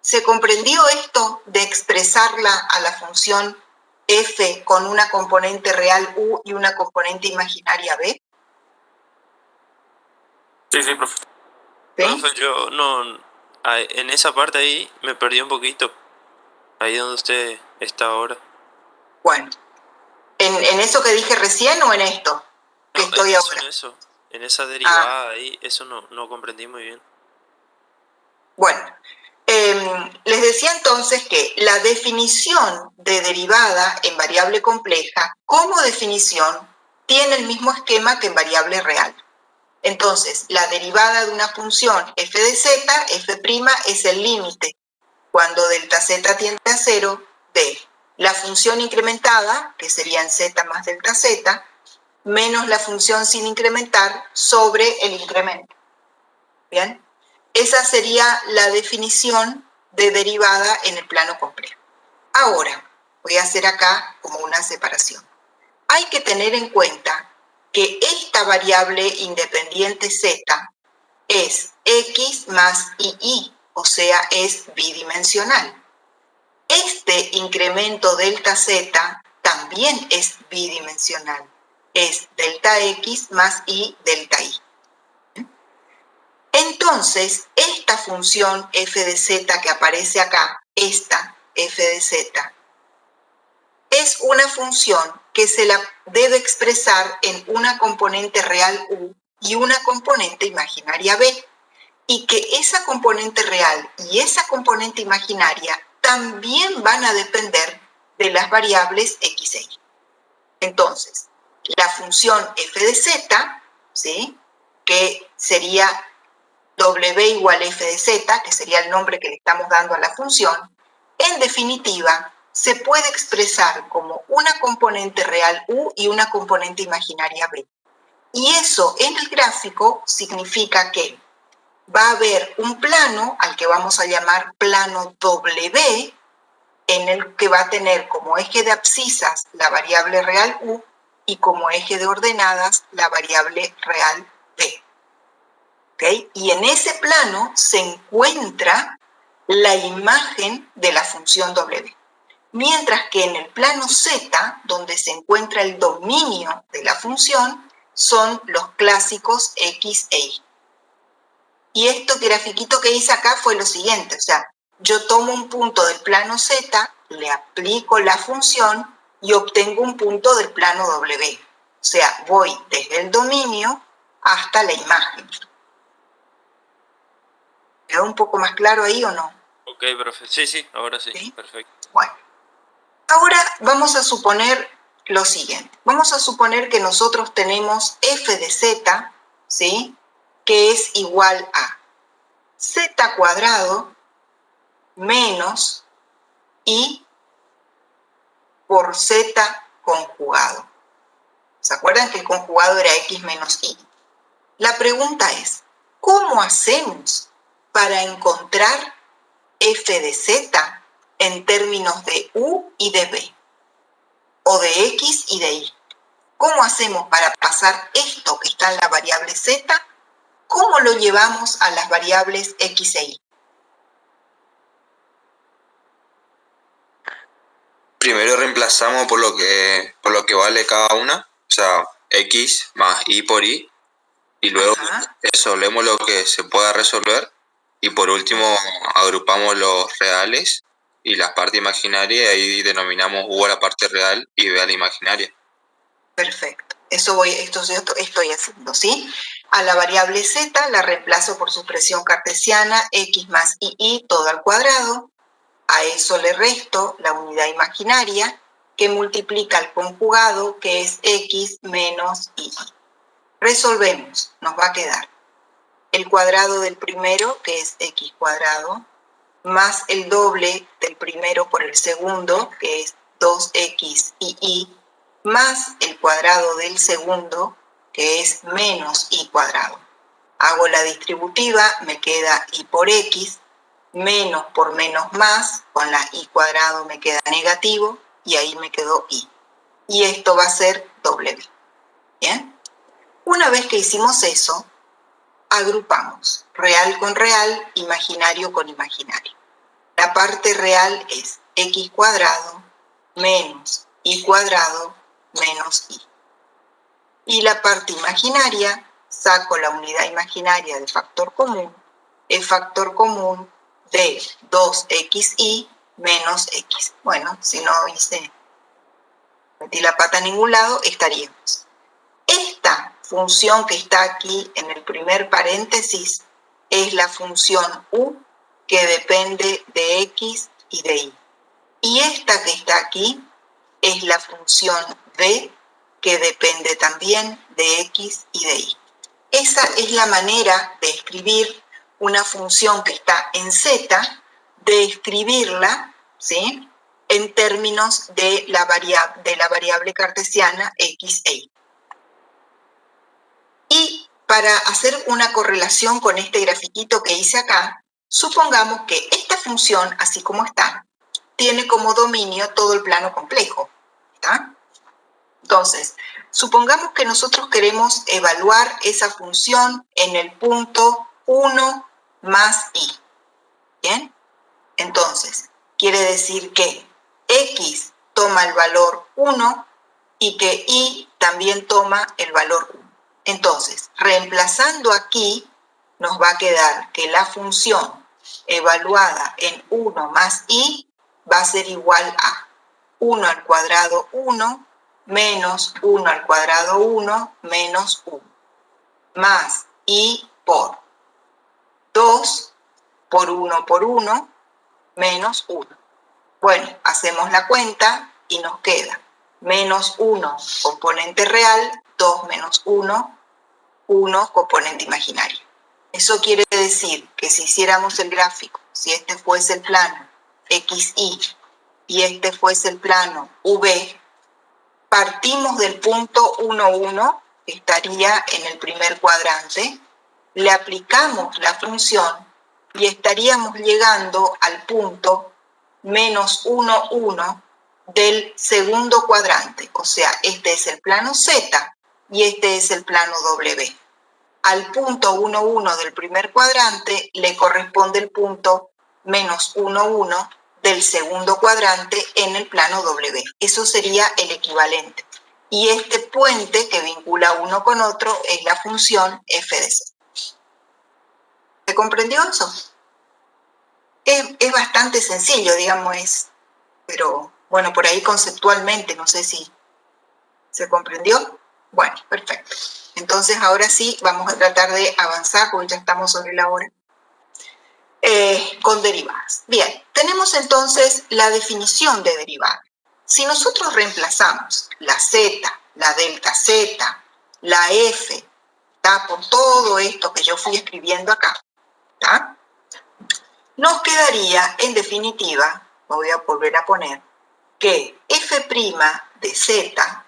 ¿Se comprendió esto de expresarla a la función f con una componente real U y una componente imaginaria B? Sí, profe. ¿Sí? Profe, yo no... En esa parte ahí me perdí un poquito. Ahí donde usted está ahora. Bueno, ¿en eso que dije recién o en esto que estoy ahora? En esa derivada ahí, eso no comprendí muy bien. Bueno, les decía entonces que la definición de derivada en variable compleja, como definición, tiene el mismo esquema que en variable real. Entonces, la derivada de una función f de z, f' es el límite, cuando delta z tiende a 0, de la función incrementada, que sería en z más delta z, menos la función sin incrementar sobre el incremento. ¿Bien? Esa sería la definición de derivada en el plano complejo. Ahora, voy a hacer acá como una separación. Hay que tener en cuenta que esta variable independiente z es x más y, o sea, es bidimensional. Este incremento delta z también es bidimensional. Es delta x más y delta y. Entonces, esta función f de z que aparece acá, esta f de z, es una función que se la debe expresar en una componente real U y una componente imaginaria B, y que esa componente real y esa componente imaginaria también van a depender de las variables x e y. Entonces, la función f de z, ¿sí?, que sería w igual f de z, que sería el nombre que le estamos dando a la función, en definitiva, se puede expresar como una componente real U y una componente imaginaria B. Y eso en el gráfico significa que va a haber un plano al que vamos a llamar plano W, en el que va a tener como eje de abscisas la variable real U y como eje de ordenadas la variable real B. ¿Okay? Y en ese plano se encuentra la imagen de la función W. Mientras que en el plano Z, donde se encuentra el dominio de la función, son los clásicos X e Y. Y este grafiquito que hice acá fue lo siguiente, o sea, yo tomo un punto del plano Z, le aplico la función y obtengo un punto del plano W. O sea, voy desde el dominio hasta la imagen. ¿Quedó un poco más claro ahí o no? Ok, profe. Sí, ahora sí. ¿Sí? Perfecto. Bueno. Ahora vamos a suponer lo siguiente. Vamos a suponer que nosotros tenemos f de z, ¿sí?, que es igual a z cuadrado menos I por Z conjugado. ¿Se acuerdan que el conjugado era X menos Y? La pregunta es, ¿cómo hacemos para encontrar f de Z en términos de U y de B? O de X y de Y. ¿Cómo hacemos para pasar esto que está en la variable Z? ¿Cómo lo llevamos a las variables X e Y? Primero reemplazamos por lo que vale cada una, o sea, X más Y por Y, y luego resolvemos lo que se pueda resolver, y por último agrupamos los reales y las partes imaginarias, y ahí denominamos U a la parte real y B a la imaginaria. Perfecto. Esto estoy haciendo, ¿sí? A la variable Z la reemplazo por su expresión cartesiana X más Y todo al cuadrado. A eso le resto la unidad imaginaria que multiplica el conjugado que es X menos Y. Resolvemos. Nos va a quedar el cuadrado del primero que es X cuadrado más el doble del primero por el segundo que es 2X y Y más el cuadrado del segundo, que es menos Y cuadrado. Hago la distributiva, me queda Y por X, menos por menos más, con la Y cuadrado me queda negativo, y ahí me quedó Y. Y esto va a ser W. ¿Bien? Una vez que hicimos eso, agrupamos real con real, imaginario con imaginario. La parte real es X cuadrado menos Y cuadrado menos Y. Y la parte imaginaria, saco la unidad imaginaria del factor común, el factor común de 2XY menos X. Bueno, si no metí la pata a ningún lado, estaríamos. Esta función que está aquí en el primer paréntesis es la función U que depende de X y de Y. Y esta que está aquí es la función B que depende también de X y de Y. Esa es la manera de escribir una función que está en Z, de escribirla, ¿sí?, en términos de la variable cartesiana X e Y. Y para hacer una correlación con este grafiquito que hice acá, supongamos que esta función, así como está, tiene como dominio todo el plano complejo. ¿Está? Entonces, supongamos que nosotros queremos evaluar esa función en el punto 1 más Y. ¿Bien? Entonces, quiere decir que X toma el valor 1 y que Y también toma el valor 1. Entonces, reemplazando aquí, nos va a quedar que la función evaluada en 1 más Y va a ser igual a 1 al cuadrado 1 menos 1 al cuadrado 1 menos 1 más Y por 2 por 1 menos 1. Bueno, hacemos la cuenta y nos queda menos 1 componente real, 2 menos 1, 1 componente imaginario. Eso quiere decir que si hiciéramos el gráfico, si este fuese el plano XY y este fuese el plano V, partimos del punto 1, 1, que estaría en el primer cuadrante, le aplicamos la función y estaríamos llegando al punto menos 1, 1 del segundo cuadrante. O sea, este es el plano Z y este es el plano W. Al punto 1, 1 del primer cuadrante le corresponde el punto menos 1, 1 del segundo cuadrante en el plano W. Eso sería el equivalente. Y este puente que vincula uno con otro es la función f de z. ¿Se comprendió eso? Es bastante sencillo, digamos, pero bueno, por ahí conceptualmente, no sé si se comprendió. Bueno, perfecto. Entonces ahora sí vamos a tratar de avanzar porque ya estamos sobre la hora. Con derivadas. Bien, tenemos entonces la definición de derivada. Si nosotros reemplazamos la z, la delta z, la f, ¿tá?, por todo esto que yo fui escribiendo acá, ¿tá?, nos quedaría, en definitiva, voy a volver a poner, que f' de z,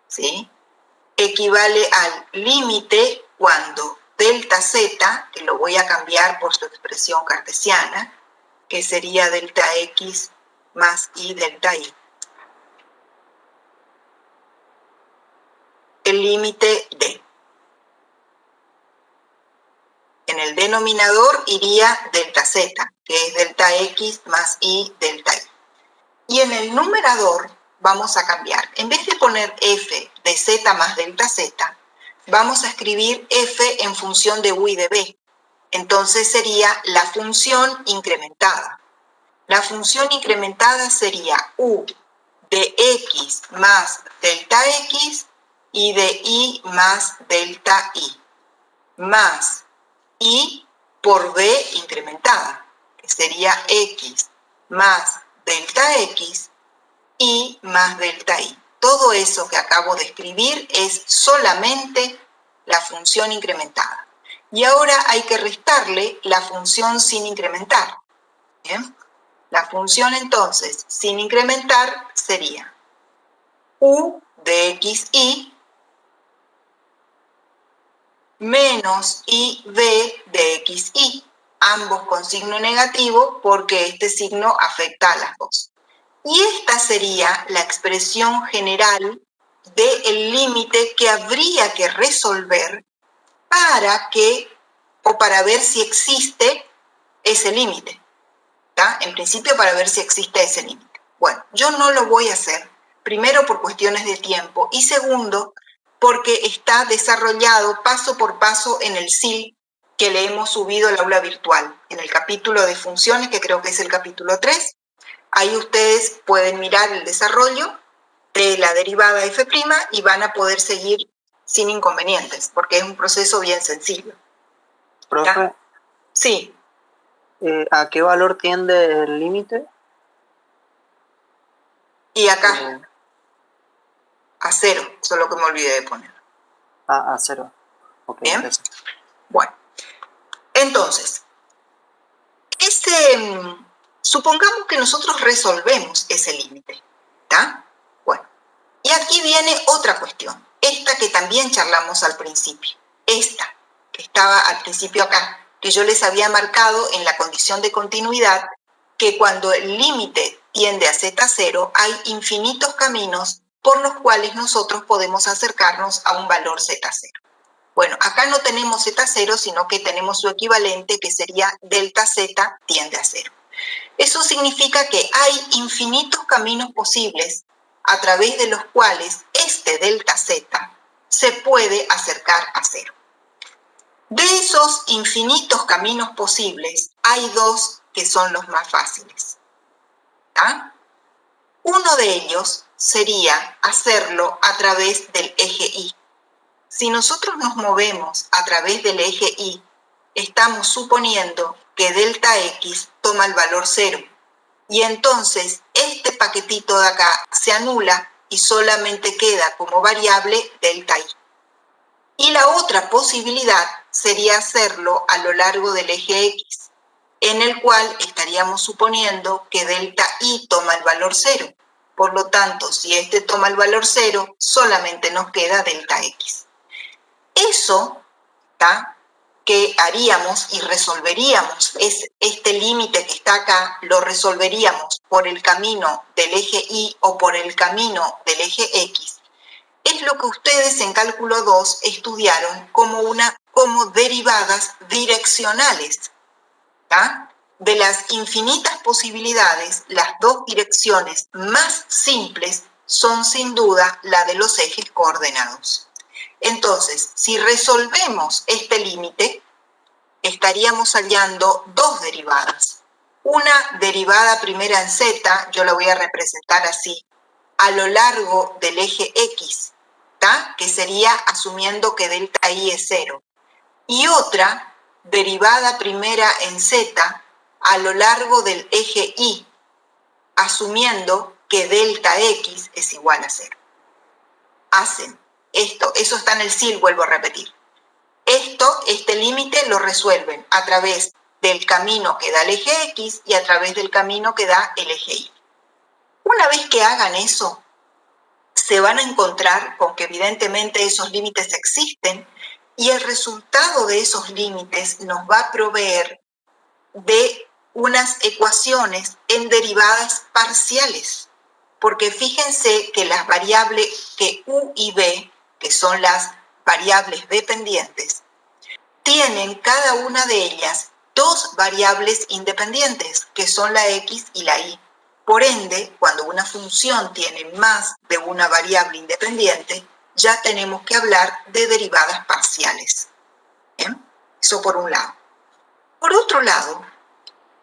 ¿sí?, equivale al límite cuando delta z, que lo voy a cambiar por su expresión cartesiana, que sería delta x más y delta y. El límite de. En el denominador iría delta z, que es delta x más y delta y. Y en el numerador vamos a cambiar. En vez de poner f de z más delta z, vamos a escribir f en función de u y de b. Entonces sería la función incrementada. La función incrementada sería u de x más delta x y de y más delta y, más y por b incrementada, que sería x más delta x y más delta y. Todo eso que acabo de escribir es solamente la función incrementada. Y ahora hay que restarle la función sin incrementar. ¿Bien? La función entonces sin incrementar sería u de x y menos IB de XY, ambos con signo negativo porque este signo afecta a las dos. Y esta sería la expresión general del límite que habría que resolver para ver si existe ese límite. En principio, para ver si existe ese límite. Bueno, yo no lo voy a hacer, primero por cuestiones de tiempo y segundo, porque está desarrollado paso por paso en el SIL que le hemos subido al aula virtual, en el capítulo de funciones, que creo que es el capítulo 3. Ahí ustedes pueden mirar el desarrollo de la derivada f' y van a poder seguir sin inconvenientes, porque es un proceso bien sencillo. Profe, ¿Ya? Sí. ¿A qué valor tiende el límite? Y acá, a 0, eso es lo que me olvidé de poner. A 0. Okay, ¿bien? Gracias. Bueno, entonces, supongamos que nosotros resolvemos ese límite, ¿está? Bueno, y aquí viene otra cuestión, esta que también charlamos al principio, esta que estaba al principio acá, que yo les había marcado en la condición de continuidad, que cuando el límite tiende a z0, hay infinitos caminos por los cuales nosotros podemos acercarnos a un valor z0. Bueno, acá no tenemos z0, sino que tenemos su equivalente, que sería delta z tiende a 0. Eso significa que hay infinitos caminos posibles a través de los cuales este delta z se puede acercar a 0. De esos infinitos caminos posibles, hay dos que son los más fáciles. ¿Ah? Uno de ellos sería hacerlo a través del eje Y. Si nosotros nos movemos a través del eje Y, estamos suponiendo que delta X toma el valor 0. Y entonces este paquetito de acá se anula y solamente queda como variable delta Y. Y la otra posibilidad sería hacerlo a lo largo del eje X, en el cual estaríamos suponiendo que delta Y toma el valor 0. Por lo tanto, si este toma el valor 0, solamente nos queda delta X. Eso, ¿tá?, que haríamos y resolveríamos este límite que está acá, lo resolveríamos por el camino del eje Y o por el camino del eje X. Es lo que ustedes en cálculo 2 estudiaron como derivadas direccionales. ¿Tá? De las infinitas posibilidades, las dos direcciones más simples son sin duda la de los ejes coordenados. Entonces, si resolvemos este límite, estaríamos hallando dos derivadas. Una derivada primera en z, yo la voy a representar así, a lo largo del eje X, ¿tá?, que sería asumiendo que delta Y es 0. Y otra derivada primera en z a lo largo del eje Y, asumiendo que delta X es igual a 0. Hacen esto, eso está en el SIL, vuelvo a repetir. Este límite lo resuelven a través del camino que da el eje X y a través del camino que da el eje Y. Una vez que hagan eso, se van a encontrar con que evidentemente esos límites existen y el resultado de esos límites nos va a proveer de unas ecuaciones en derivadas parciales. Porque fíjense que las variables, que U y B, que son las variables dependientes, tienen cada una de ellas dos variables independientes, que son la X y la Y. Por ende, cuando una función tiene más de una variable independiente, ya tenemos que hablar de derivadas parciales. ¿Bien? Eso por un lado. Por otro lado,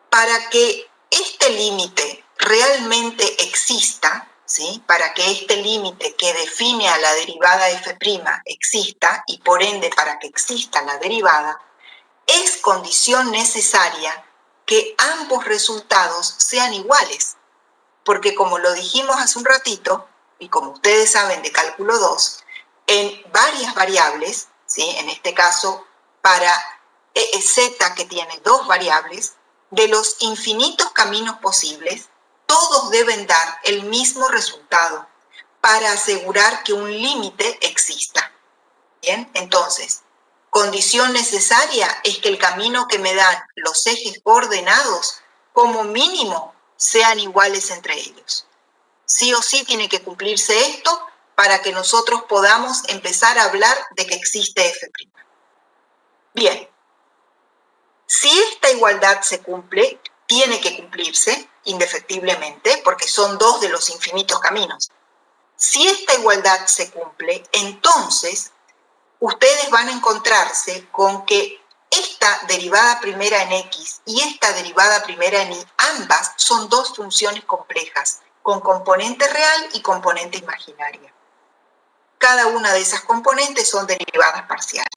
para que este límite realmente exista, ¿sí? Para que este límite que define a la derivada f' exista, y por ende para que exista la derivada, es condición necesaria que ambos resultados sean iguales. Porque como lo dijimos hace un ratito, y como ustedes saben de cálculo 2, en varias variables, ¿sí? En este caso para z que tiene dos variables, de los infinitos caminos posibles, todos deben dar el mismo resultado para asegurar que un límite exista. Bien, entonces, condición necesaria es que el camino que me dan los ejes coordenados, como mínimo, sean iguales entre ellos. Sí o sí tiene que cumplirse esto para que nosotros podamos empezar a hablar de que existe f'. Bien, si esta igualdad se cumple, tiene que cumplirse indefectiblemente, porque son dos de los infinitos caminos. Si esta igualdad se cumple, entonces ustedes van a encontrarse con que esta derivada primera en X y esta derivada primera en Y, ambas son dos funciones complejas, con componente real y componente imaginaria. Cada una de esas componentes son derivadas parciales.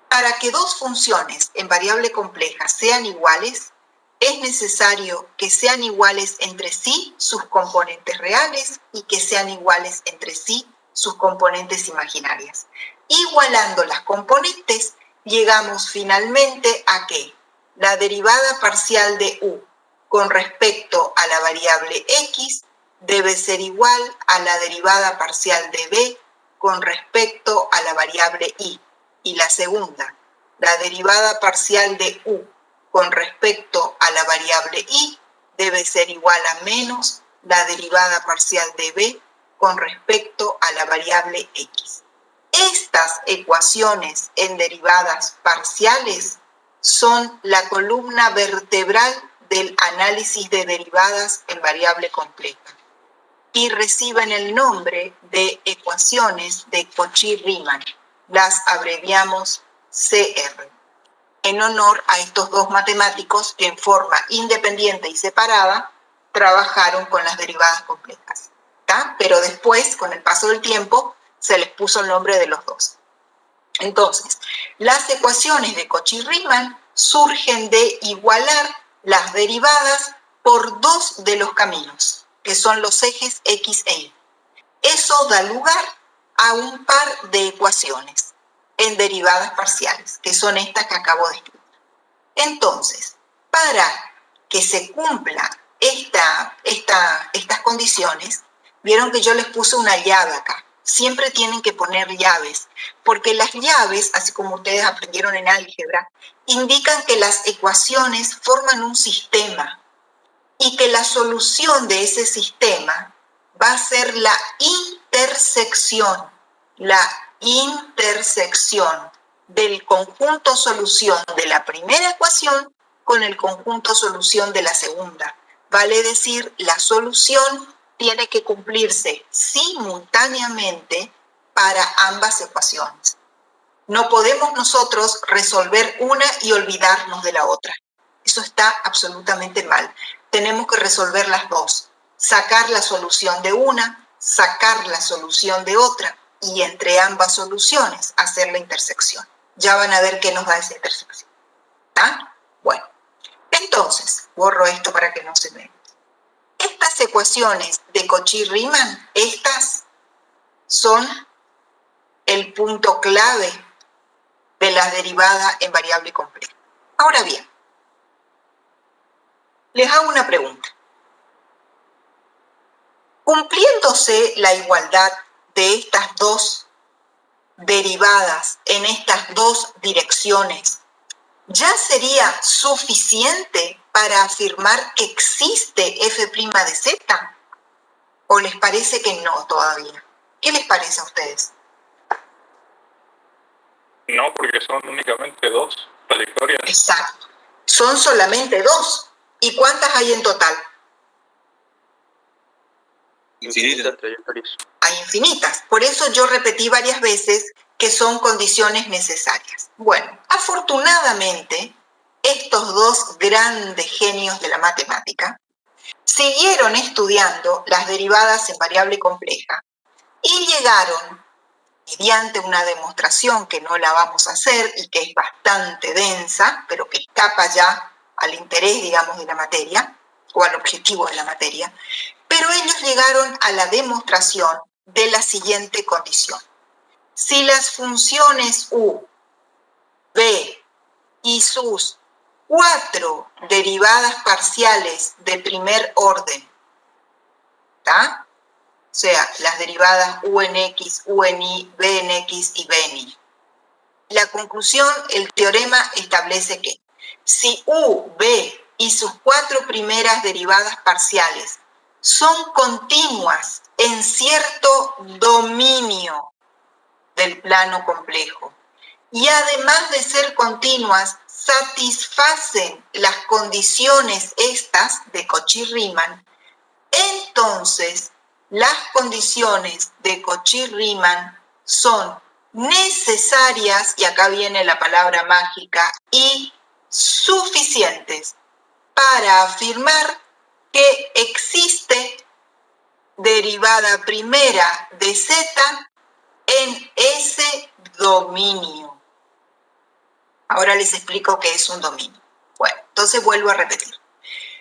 Para que dos funciones en variable compleja sean iguales, es necesario que sean iguales entre sí sus componentes reales y que sean iguales entre sí sus componentes imaginarias. Igualando las componentes, llegamos finalmente a que la derivada parcial de U con respecto a la variable X debe ser igual a la derivada parcial de B con respecto a la variable Y. Y la segunda, la derivada parcial de U con respecto a la variable Y debe ser igual a menos la derivada parcial de B con respecto a la variable X. Estas ecuaciones en derivadas parciales son la columna vertebral del análisis de derivadas en variable compleja y reciben el nombre de ecuaciones de Cauchy-Riemann. Las abreviamos CR, en honor a estos dos matemáticos que en forma independiente y separada trabajaron con las derivadas complejas. ¿Tá? Pero después, con el paso del tiempo, se les puso el nombre de los dos. Entonces, las ecuaciones de Cauchy-Riemann surgen de igualar las derivadas por dos de los caminos, que son los ejes X e Y. Eso da lugar a un par de ecuaciones en derivadas parciales, que son estas que acabo de escribir. Entonces, para que se cumplan estas condiciones, vieron que yo les puse una llave acá. Siempre tienen que poner llaves, porque las llaves, así como ustedes aprendieron en álgebra, indican que las ecuaciones forman un sistema y que la solución de ese sistema va a ser la intersección del conjunto solución de la primera ecuación con el conjunto solución de la segunda. Vale decir, la solución tiene que cumplirse simultáneamente para ambas ecuaciones. No podemos nosotros resolver una y olvidarnos de la otra. Eso está absolutamente mal. Tenemos que resolver las dos. Sacar la solución de una, sacar la solución de otra y entre ambas soluciones hacer la intersección. Ya van a ver qué nos da esa intersección. ¿Está? Bueno, entonces, borro esto para que no se vea. Estas ecuaciones de Cauchy-Riemann, estas son el punto clave de la derivada en variable compleja. Ahora bien, les hago una pregunta. Cumpliéndose la igualdad de estas dos derivadas en estas dos direcciones, ¿ya sería suficiente para afirmar que existe f' de z? ¿O les parece que no todavía? ¿Qué les parece a ustedes? No, porque son únicamente dos trayectorias. Exacto. Son solamente dos. ¿Y cuántas hay en total? Infinitas. Hay infinitas. Por eso yo repetí varias veces que son condiciones necesarias. Bueno, afortunadamente, estos dos grandes genios de la matemática siguieron estudiando las derivadas en variable compleja y llegaron, mediante una demostración que no la vamos a hacer y que es bastante densa, pero que escapa ya al interés, digamos, de la materia, o al objetivo de la materia, pero ellos llegaron a la demostración de la siguiente condición. Si las funciones u, b y sus 4 derivadas parciales de primer orden, ¿está? O sea, las derivadas u en x, u en y, b en x y b en y. La conclusión, el teorema establece que si u, b y sus 4 primeras derivadas parciales son continuas en cierto dominio del plano complejo y además de ser continuas satisfacen las condiciones estas de Cauchy-Riemann, entonces las condiciones de Cauchy-Riemann son necesarias, y acá viene la palabra mágica, y suficientes para afirmar que existe derivada primera de z en ese dominio. Ahora les explico qué es un dominio. Bueno, entonces vuelvo a repetir.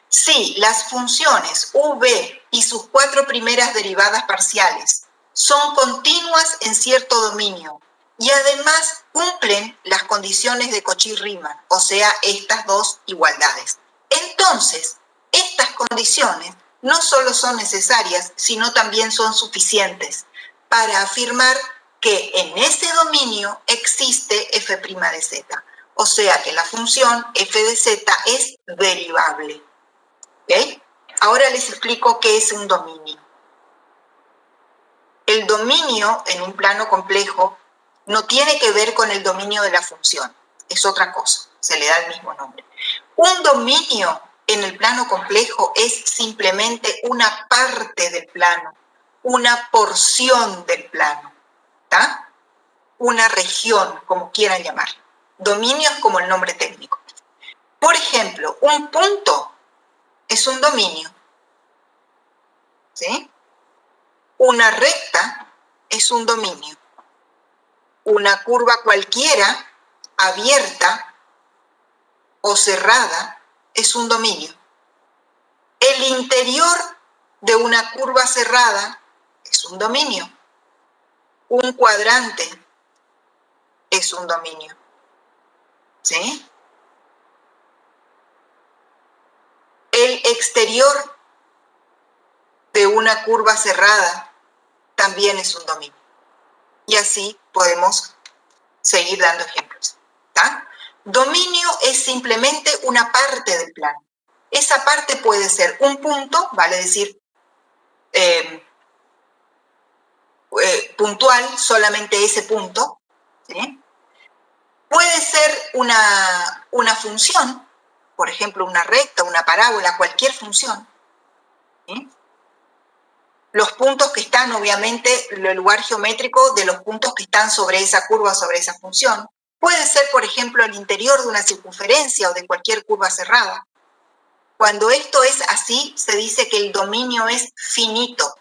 Si las funciones u, b y sus 4 primeras derivadas parciales son continuas en cierto dominio y además cumplen las condiciones de Cauchy-Riemann, o sea, estas dos igualdades, entonces estas condiciones no solo son necesarias, sino también son suficientes para afirmar que en ese dominio existe f' de z. O sea que la función f de z es derivable. ¿Okay? Ahora les explico qué es un dominio. El dominio en un plano complejo no tiene que ver con el dominio de la función. Es otra cosa, se le da el mismo nombre. Un dominio en el plano complejo es simplemente una parte del plano, una porción del plano, ¿tá? Una región, como quieran llamar. Dominio es como el nombre técnico. Por ejemplo, un punto es un dominio, ¿sí? Una recta es un dominio. Una curva cualquiera, abierta o cerrada, es un dominio. El interior de una curva cerrada es un dominio. Un cuadrante es un dominio. ¿Sí? El exterior de una curva cerrada también es un dominio. Y así podemos seguir dando ejemplos. ¿Tá? Dominio es simplemente una parte del plano. Esa parte puede ser un punto, vale decir puntual, solamente ese punto, ¿sí? Puede ser una función, por ejemplo, una recta, una parábola, cualquier función, ¿sí? Los puntos que están, obviamente, el lugar geométrico de los puntos que están sobre esa curva o sobre esa función. Puede ser, por ejemplo, el interior de una circunferencia o de cualquier curva cerrada. Cuando esto es así, se dice que el dominio es finito.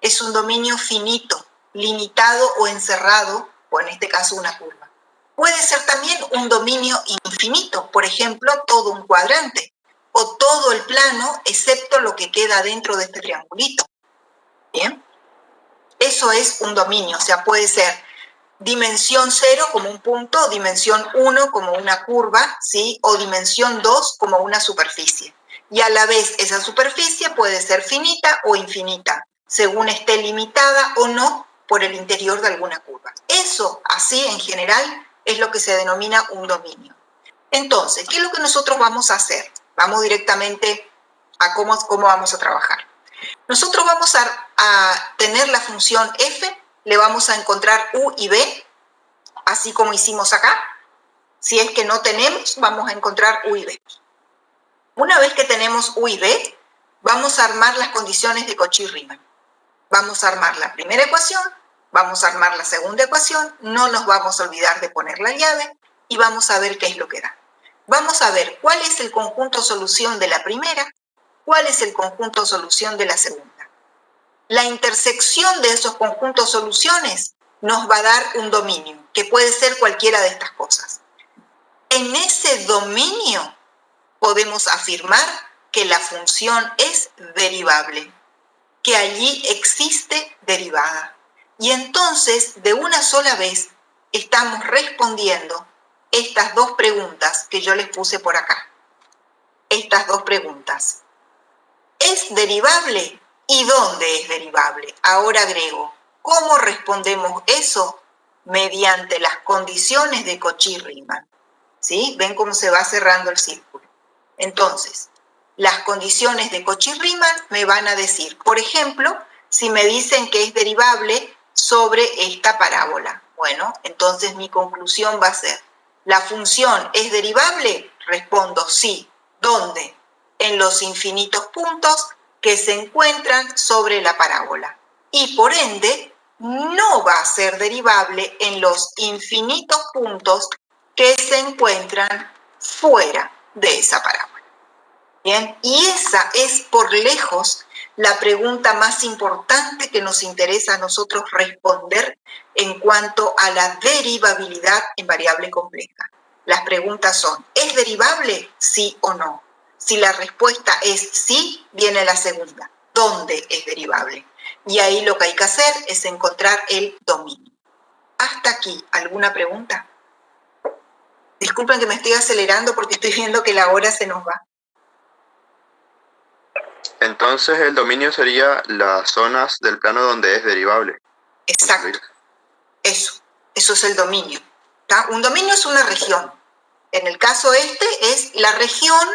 Es un dominio finito, limitado o encerrado, o en este caso una curva. Puede ser también un dominio infinito, por ejemplo, todo un cuadrante, o todo el plano, excepto lo que queda dentro de este triangulito. ¿Bien? Eso es un dominio, o sea, puede ser dimensión 0 como un punto, dimensión 1 como una curva, ¿sí? O dimensión 2 como una superficie. Y a la vez esa superficie puede ser finita o infinita, según esté limitada o no por el interior de alguna curva. Eso, así en general, es lo que se denomina un dominio. Entonces, ¿qué es lo que nosotros vamos a hacer? Vamos directamente a cómo vamos a trabajar. Nosotros vamos a tener la función f, le vamos a encontrar u y b, así como hicimos acá. Si es que no tenemos, vamos a encontrar u y b. Una vez que tenemos u y b, vamos a armar las condiciones de Cauchy-Riemann. Vamos a armar la primera ecuación, vamos a armar la segunda ecuación, no nos vamos a olvidar de poner la llave y vamos a ver qué es lo que da. Vamos a ver cuál es el conjunto solución de la primera, cuál es el conjunto solución de la segunda. La intersección de esos conjuntos soluciones nos va a dar un dominio, que puede ser cualquiera de estas cosas. En ese dominio podemos afirmar que la función es derivable, que allí existe derivada. Y entonces, de una sola vez, estamos respondiendo estas dos preguntas que yo les puse por acá. Estas dos preguntas. ¿Es derivable? ¿Y dónde es derivable? Ahora agrego, ¿cómo respondemos eso? Mediante las condiciones de Cauchy-Riemann. ¿Sí? ¿Ven cómo se va cerrando el círculo? Entonces, las condiciones de Cauchy-Riemann me van a decir, por ejemplo, si me dicen que es derivable sobre esta parábola. Bueno, entonces mi conclusión va a ser, ¿la función es derivable? Respondo sí. ¿Dónde? En los infinitos puntos que se encuentran sobre la parábola. Y por ende, no va a ser derivable en los infinitos puntos que se encuentran fuera de esa parábola. Bien, y esa es por lejos la pregunta más importante que nos interesa a nosotros responder en cuanto a la derivabilidad en variable compleja. Las preguntas son, ¿es derivable? Sí o no. Si la respuesta es sí, viene la segunda. ¿Dónde es derivable? Y ahí lo que hay que hacer es encontrar el dominio. Hasta aquí, ¿alguna pregunta? Disculpen que me estoy acelerando porque estoy viendo que la hora se nos va. Entonces el dominio sería las zonas del plano donde es derivable. Exacto. Eso es el dominio. ¿Tá? Un dominio es una región. En el caso este es la región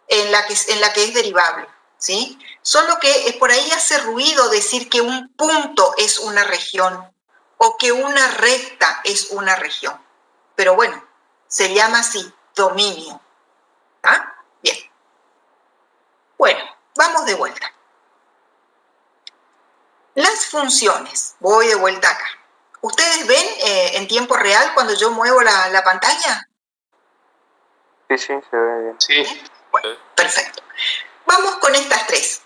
en la que es derivable, ¿sí? Solo que por ahí hace ruido decir que un punto es una región o que una recta es una región. Pero bueno, se llama así, dominio. ¿Tá? Bien. Bueno, vamos de vuelta. Las funciones, voy de vuelta acá. ¿Ustedes ven en tiempo real cuando yo muevo la pantalla? Sí, se ve bien. Sí. Bueno, perfecto. Vamos con estas tres.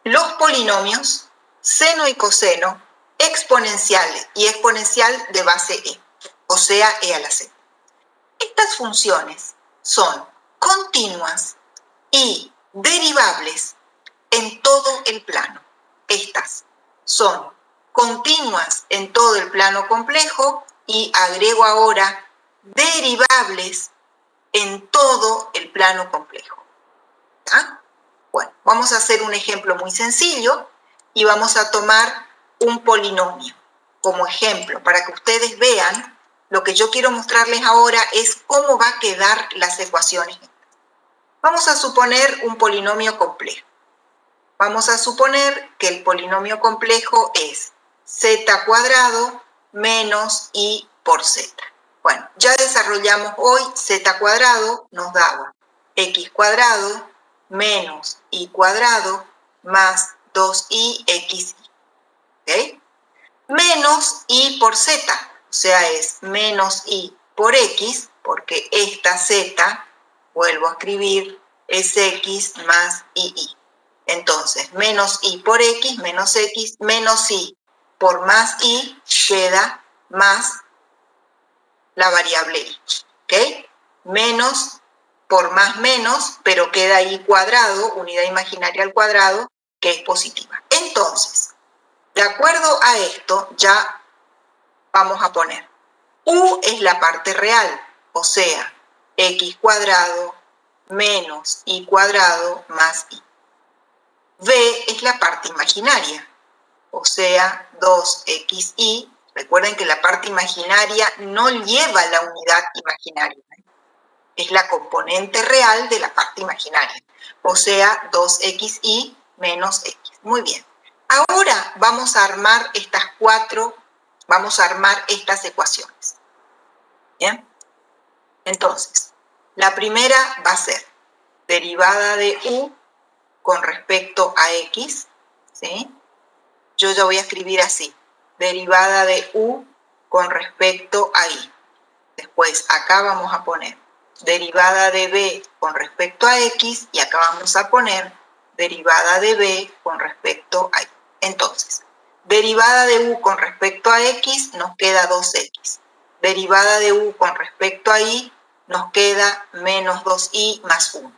Los polinomios, seno y coseno, exponencial y exponencial de base e, o sea, e a la z. Estas funciones son continuas y derivables en todo el plano. Estas son continuas en todo el plano complejo y agrego ahora derivables en todo el plano complejo. ¿Ah? Bueno, vamos a hacer un ejemplo muy sencillo y vamos a tomar un polinomio como ejemplo para que ustedes vean. Lo que yo quiero mostrarles ahora es cómo va a quedar las ecuaciones. Vamos a suponer un polinomio complejo. Vamos a suponer que el polinomio complejo es z cuadrado menos i por z. Bueno, ya desarrollamos hoy z cuadrado, nos daba x cuadrado menos y cuadrado más 2i xy. ¿Ok? Menos i por z, o sea, es menos i por x, porque esta z, vuelvo a escribir, es x más ii. Entonces, menos i por x, menos i por más i, queda más la variable i. ¿Ok? Menos por más menos, pero queda i cuadrado, unidad imaginaria al cuadrado, que es positiva. Entonces, de acuerdo a esto, ya vamos a poner u es la parte real, o sea, x cuadrado menos y cuadrado más y. B es la parte imaginaria, o sea, 2xy. Recuerden que la parte imaginaria no lleva la unidad imaginaria, es la componente real de la parte imaginaria, o sea, 2xy menos x. Muy bien. Ahora vamos a armar estas ecuaciones. ¿Bien? Entonces, la primera va a ser derivada de u con respecto a x, ¿sí? Yo ya voy a escribir así, derivada de u con respecto a y. Después, acá vamos a poner derivada de b con respecto a x y acá vamos a poner derivada de b con respecto a y. Entonces, derivada de u con respecto a x nos queda 2x. Derivada de u con respecto a y nos queda menos 2y más 1.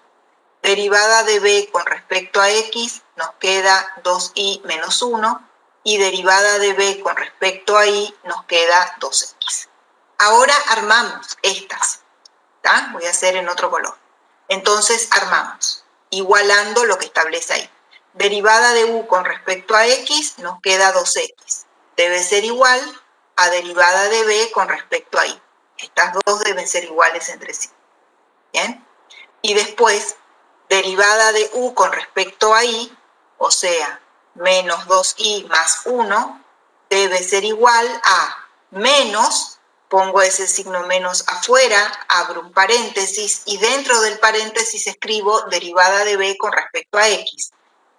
Derivada de b con respecto a x nos queda 2y menos 1 y derivada de b con respecto a y nos queda 2x. Ahora armamos estas, ¿tá? Voy a hacer en otro color. Entonces armamos, igualando lo que establece ahí. Derivada de u con respecto a x nos queda 2x. Debe ser igual a derivada de b con respecto a y. Estas dos deben ser iguales entre sí. ¿Bien? Y después, derivada de u con respecto a y, o sea, menos 2y más 1, debe ser igual a menos, pongo ese signo menos afuera, abro un paréntesis y dentro del paréntesis escribo derivada de b con respecto a x,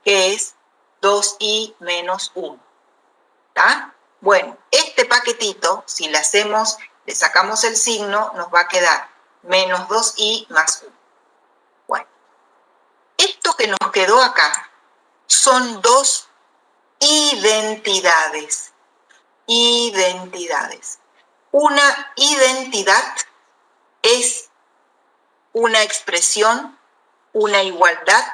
que es 2y menos 1. ¿Está? Bueno, este paquetito, si le sacamos el signo, nos va a quedar menos 2y más 1. Bueno, esto que nos quedó acá son dos identidades. Identidades. Una identidad es una expresión, una igualdad,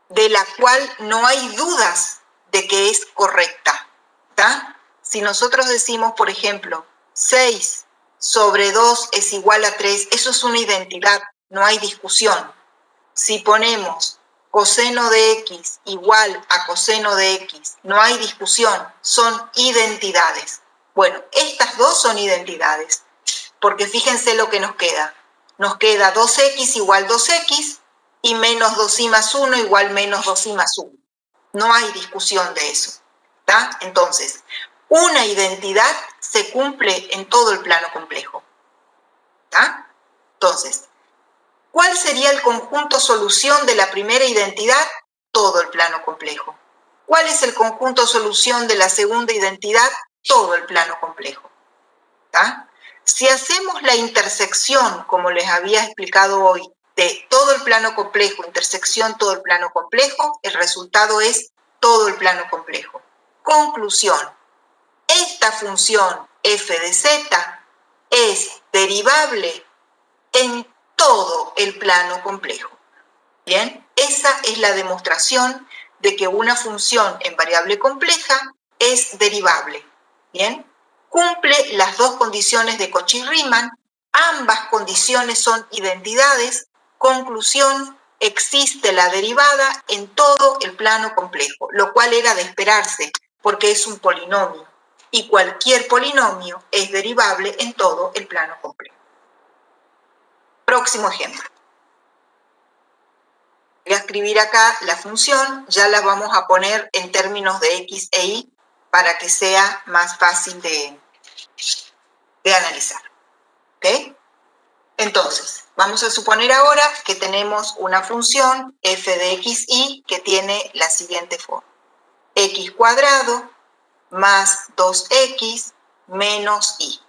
de la cual no hay dudas de que es correcta. ¿Está? Si nosotros decimos, por ejemplo, 6 sobre 2 es igual a 3, eso es una identidad, no hay discusión. Si ponemos coseno de x igual a coseno de x, no hay discusión, son identidades. Bueno, estas dos son identidades, porque fíjense lo que nos queda. Nos queda 2x igual 2x y menos 2y más 1 igual menos 2y más 1. No hay discusión de eso. ¿Está? Entonces, una identidad se cumple en todo el plano complejo. ¿Está? Entonces, ¿cuál sería el conjunto solución de la primera identidad? Todo el plano complejo. ¿Cuál es el conjunto solución de la segunda identidad? Todo el plano complejo. ¿Está? Si hacemos la intersección, como les había explicado hoy, de todo el plano complejo, intersección todo el plano complejo, el resultado es todo el plano complejo. Conclusión. Esta función f de z es derivable en todo el plano complejo. Bien, esa es la demostración de que una función en variable compleja es derivable. Bien, cumple las dos condiciones de Cauchy-Riemann, ambas condiciones son identidades. Conclusión, existe la derivada en todo el plano complejo, lo cual era de esperarse, porque es un polinomio, y cualquier polinomio es derivable en todo el plano complejo. Próximo ejemplo. Voy a escribir acá la función, ya la vamos a poner en términos de x e y para que sea más fácil de analizar. ¿Ok? Entonces, vamos a suponer ahora que tenemos una función f de x, y que tiene la siguiente forma. X cuadrado más 2x menos y,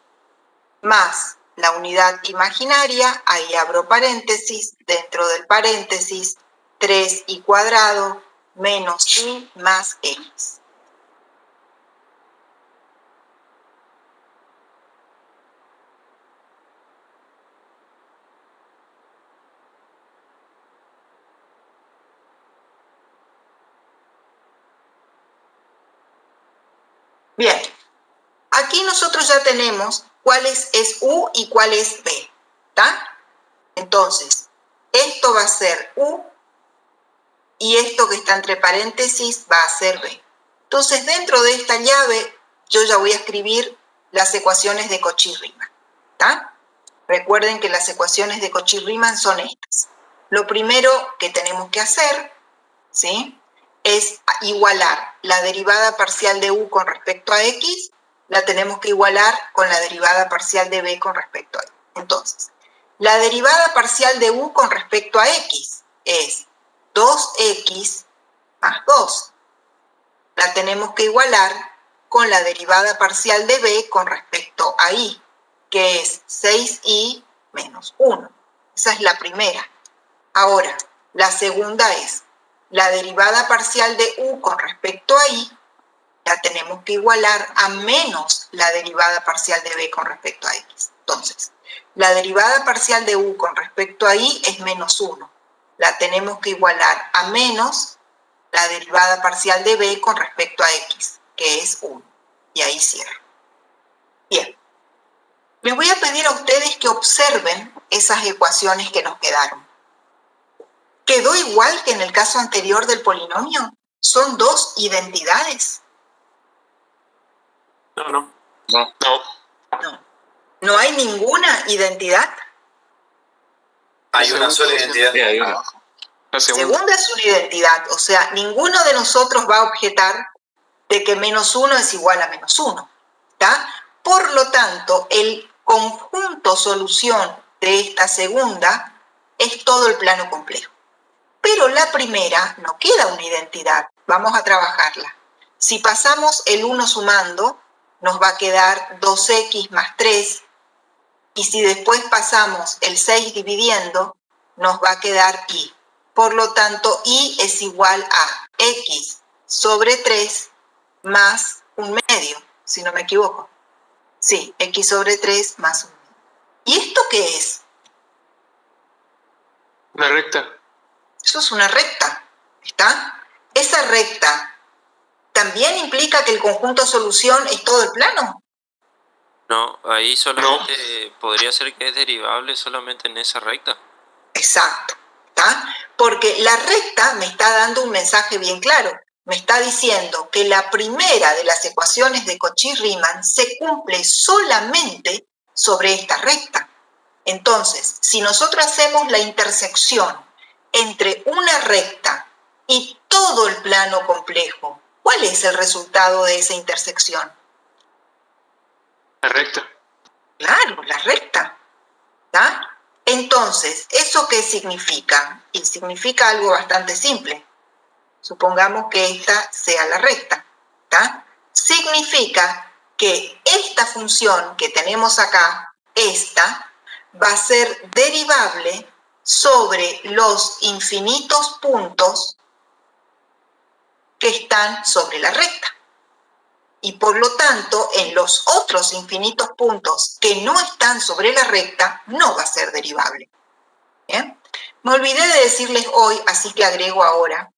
más la unidad imaginaria, ahí abro paréntesis, dentro del paréntesis, 3y cuadrado menos y más x. Bien, aquí nosotros ya tenemos cuál es U y cuál es B, ¿está? Entonces, esto va a ser U y esto que está entre paréntesis va a ser B. Entonces, dentro de esta llave, yo ya voy a escribir las ecuaciones de Cauchy-Riemann, ¿está? Recuerden que las ecuaciones de Cauchy-Riemann son estas. Lo primero que tenemos que hacer, ¿sí?, es igualar la derivada parcial de U con respecto a X, la tenemos que igualar con la derivada parcial de B con respecto a Y. Entonces, la derivada parcial de U con respecto a X es 2X más 2. La tenemos que igualar con la derivada parcial de B con respecto a Y, que es 6Y menos 1. Esa es la primera. Ahora, la segunda es la derivada parcial de U con respecto a Y, la tenemos que igualar a menos la derivada parcial de B con respecto a X. Entonces, la derivada parcial de U con respecto a Y es menos 1. La tenemos que igualar a menos la derivada parcial de B con respecto a X, que es 1. Y ahí cierro. Bien. Les voy a pedir a ustedes que observen esas ecuaciones que nos quedaron. ¿Quedó igual que en el caso anterior del polinomio? ¿Son dos identidades? No. ¿No hay ninguna identidad? Hay una sola identidad. Sí, hay una. La Segunda es una identidad, o sea, ninguno de nosotros va a objetar de que menos 1 es igual a menos 1, ¿está? Por lo tanto, el conjunto solución de esta segunda es todo el plano complejo. Pero la primera no queda una identidad, vamos a trabajarla. Si pasamos el 1 sumando, nos va a quedar 2x más 3, y si después pasamos el 6 dividiendo, nos va a quedar y. Por lo tanto, y es igual a x sobre 3 más un medio, si no me equivoco. Sí, x sobre 3 más un medio. ¿Y esto qué es? Una recta. Eso es una recta, ¿está? Esa recta también implica que el conjunto solución es todo el plano. No, ahí solamente podría ser que es derivable solamente en esa recta. Exacto, ¿está? Porque la recta me está dando un mensaje bien claro. Me está diciendo que la primera de las ecuaciones de Cauchy-Riemann se cumple solamente sobre esta recta. Entonces, si nosotros hacemos la intersección entre una recta y todo el plano complejo, ¿cuál es el resultado de esa intersección? La recta. Claro, la recta, ¿está? Entonces, ¿eso qué significa? Y significa algo bastante simple. Supongamos que esta sea la recta, ¿está? Significa que esta función que tenemos acá, esta, va a ser derivable sobre los infinitos puntos que están sobre la recta. Y por lo tanto, en los otros infinitos puntos que no están sobre la recta, no va a ser derivable. ¿Bien? Me olvidé de decirles hoy, así que agrego ahora.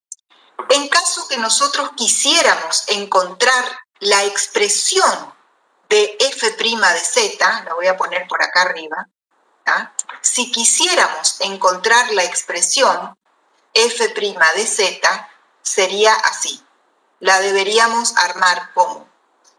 En caso que nosotros quisiéramos encontrar la expresión de f' de z, la voy a poner por acá arriba, ¿tá? Si quisiéramos encontrar la expresión f' de z, sería así. La deberíamos armar como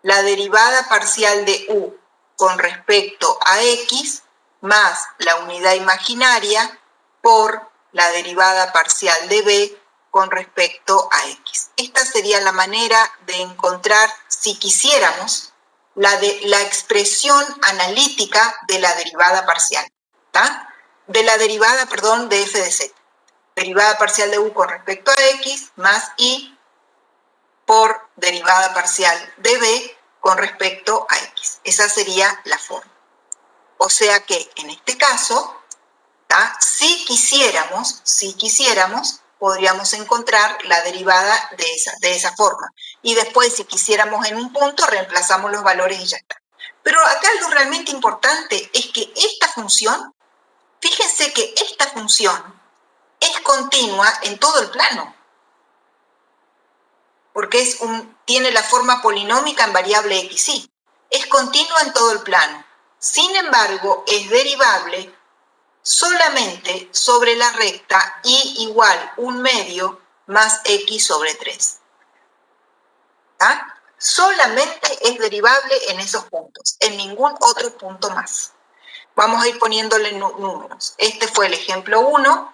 la derivada parcial de u con respecto a x más la unidad imaginaria por la derivada parcial de b con respecto a x. Esta sería la manera de encontrar, si quisiéramos, la expresión analítica de la derivada parcial, ¿tá? De la derivada, perdón, de f de z. Derivada parcial de u con respecto a x más y por derivada parcial de b con respecto a x. Esa sería la forma. O sea que, en este caso, ¿tá? Si quisiéramos, podríamos encontrar la derivada de esa forma. Y después, si quisiéramos en un punto, reemplazamos los valores y ya está. Pero acá algo realmente importante es que esta función, fíjense que esta función es continua en todo el plano. Porque tiene la forma polinómica en variable x y. es continua en todo el plano. Sin embargo, es derivable solamente sobre la recta y igual 1/2 más x sobre 3. ¿Ah? Solamente es derivable en esos puntos, en ningún otro punto más. Vamos a ir poniéndole números. Este fue el ejemplo 1.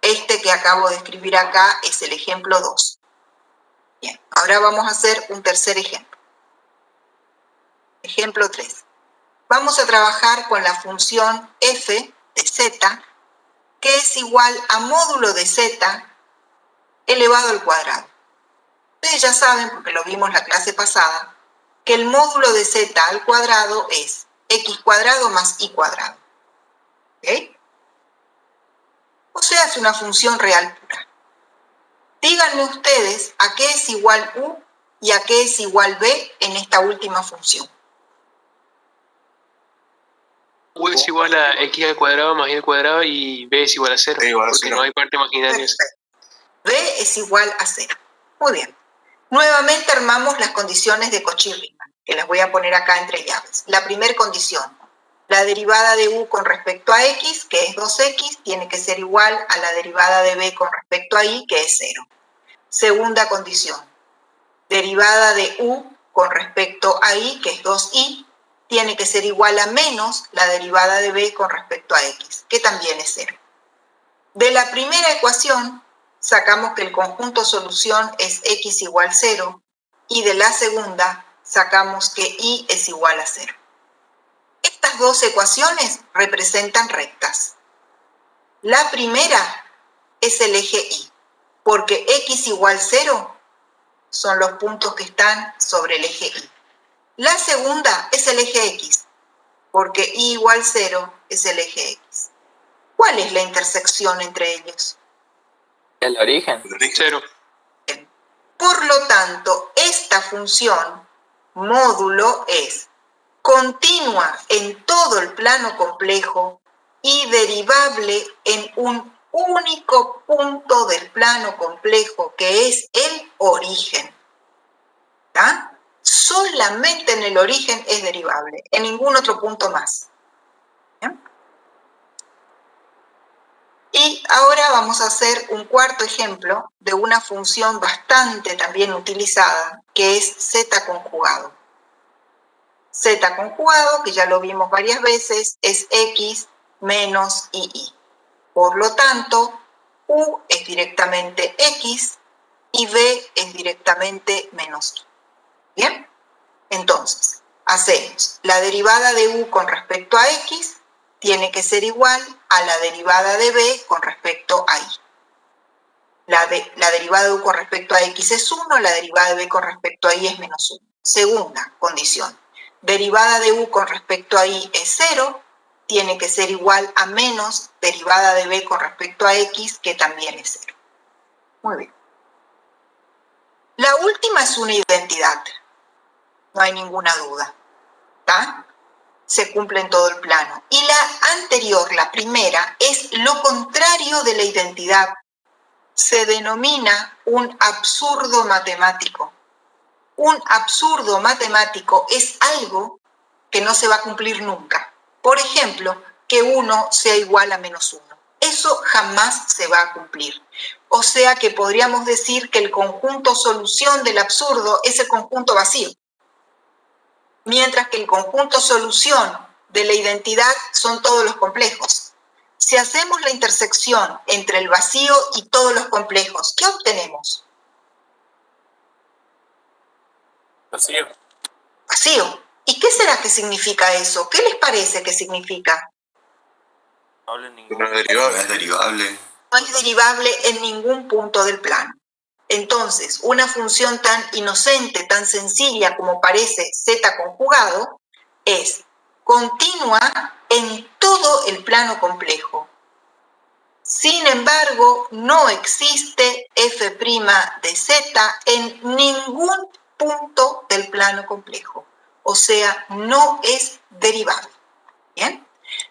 Este que acabo de escribir acá es el ejemplo 2. Bien, ahora vamos a hacer un tercer ejemplo. Ejemplo 3. Vamos a trabajar con la función f de z, que es igual a módulo de z elevado al cuadrado. Ustedes ya saben, porque lo vimos la clase pasada, que el módulo de z al cuadrado es x cuadrado más y cuadrado. ¿Ok? O sea, es una función real pura. Díganme ustedes a qué es igual u y a qué es igual b en esta última función. U es igual a x al cuadrado más y al cuadrado y b es igual a 0, porque no hay parte imaginaria. B es igual a 0. Muy bien. Nuevamente armamos las condiciones de Cauchy-Riemann, que las voy a poner acá entre llaves. La primera condición, la derivada de u con respecto a x, que es 2x, tiene que ser igual a la derivada de b con respecto a y, que es 0. Segunda condición, derivada de u con respecto a y, que es 2y, tiene que ser igual a menos la derivada de b con respecto a x, que también es 0. De la primera ecuación, sacamos que el conjunto solución es x igual 0, y de la segunda sacamos que y es igual a 0. Estas dos ecuaciones representan rectas. La primera es el eje y, porque x igual 0 son los puntos que están sobre el eje y. La segunda es el eje x, porque y igual 0 es el eje x. ¿Cuál es la intersección entre ellos? El origen. 0. Por lo tanto, esta función módulo es continua en todo el plano complejo y derivable en un único punto del plano complejo, que es el origen. ¿Está? Solamente en el origen es derivable, en ningún otro punto más. ¿Bien? Y ahora vamos a hacer un cuarto ejemplo de una función bastante también utilizada, que es z conjugado. Z conjugado, que ya lo vimos varias veces, es x menos y. Por lo tanto, u es directamente x y b es directamente menos y. ¿Bien? Entonces, hacemos la derivada de u con respecto a x tiene que ser igual a la derivada de b con respecto a y. La derivada de u con respecto a x es 1, la derivada de b con respecto a y es menos 1. Segunda condición, derivada de u con respecto a y es 0, tiene que ser igual a menos derivada de b con respecto a x, que también es 0. Muy bien. La última es una identidad, no hay ninguna duda. ¿Está? Se cumple en todo el plano. Y la anterior, la primera, es lo contrario de la identidad. Se denomina un absurdo matemático. Un absurdo matemático es algo que no se va a cumplir nunca. Por ejemplo, que 1 sea igual a menos 1. Eso jamás se va a cumplir. O sea que podríamos decir que el conjunto solución del absurdo es el conjunto vacío. Mientras que el conjunto solución de la identidad son todos los complejos. Si hacemos la intersección entre el vacío y todos los complejos, ¿qué obtenemos? Vacío. Vacío. ¿Y qué será que significa eso? ¿Qué les parece que significa? No es derivable. No es derivable en ningún punto del plano. Entonces, una función tan inocente, tan sencilla como parece z conjugado, es continua en todo el plano complejo. Sin embargo, no existe f' de z en ningún punto del plano complejo. O sea, no es derivable. ¿Bien?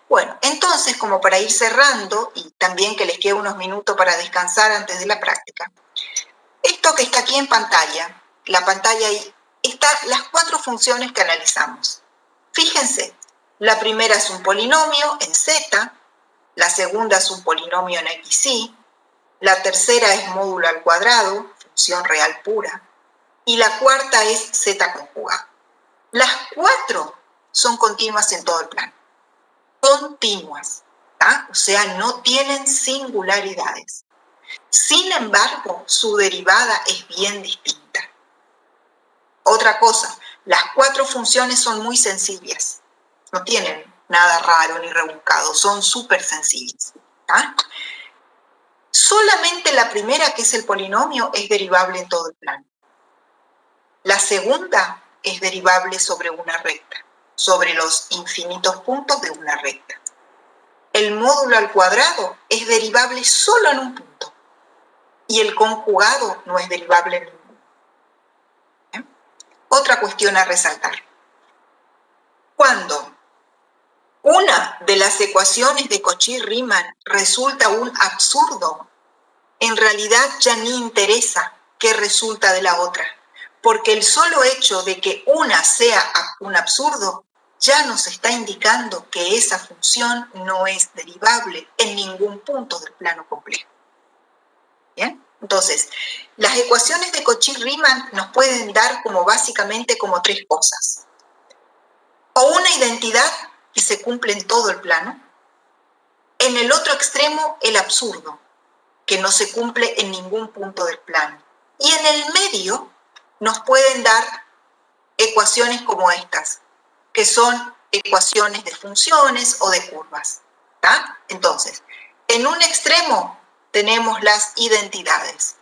Bueno, entonces, como para ir cerrando, y también que les quede unos minutos para descansar antes de la práctica, esto que está aquí en pantalla, la pantalla están las 4 funciones que analizamos. Fíjense, la primera es un polinomio en z, la segunda es un polinomio en xy, la tercera es módulo al cuadrado, función real pura, y la cuarta es z conjugado. Las 4 son continuas en todo el plano. Continuas, ¿tá? O sea, no tienen singularidades. Sin embargo, su derivada es bien distinta. Otra cosa, las 4 funciones son muy sencillas. No tienen nada raro ni rebuscado, son súper sencillas. ¿Tá? Solamente la primera, que es el polinomio, es derivable en todo el plano. La segunda es derivable sobre una recta, sobre los infinitos puntos de una recta. El módulo al cuadrado es derivable solo en un punto y el conjugado no es derivable en ninguno. ¿Bien? Otra cuestión a resaltar. Cuando una de las ecuaciones de Cauchy-Riemann resulta un absurdo, en realidad ya ni interesa qué resulta de la otra, porque el solo hecho de que una sea un absurdo ya nos está indicando que esa función no es derivable en ningún punto del plano complejo. ¿Bien? Entonces, las ecuaciones de Cauchy-Riemann nos pueden dar básicamente como 3 cosas. O una identidad que se cumple en todo el plano. En el otro extremo, el absurdo, que no se cumple en ningún punto del plano. Y en el medio nos pueden dar ecuaciones como estas, que son ecuaciones de funciones o de curvas. ¿Tá? Entonces, en un extremo tenemos las identidades,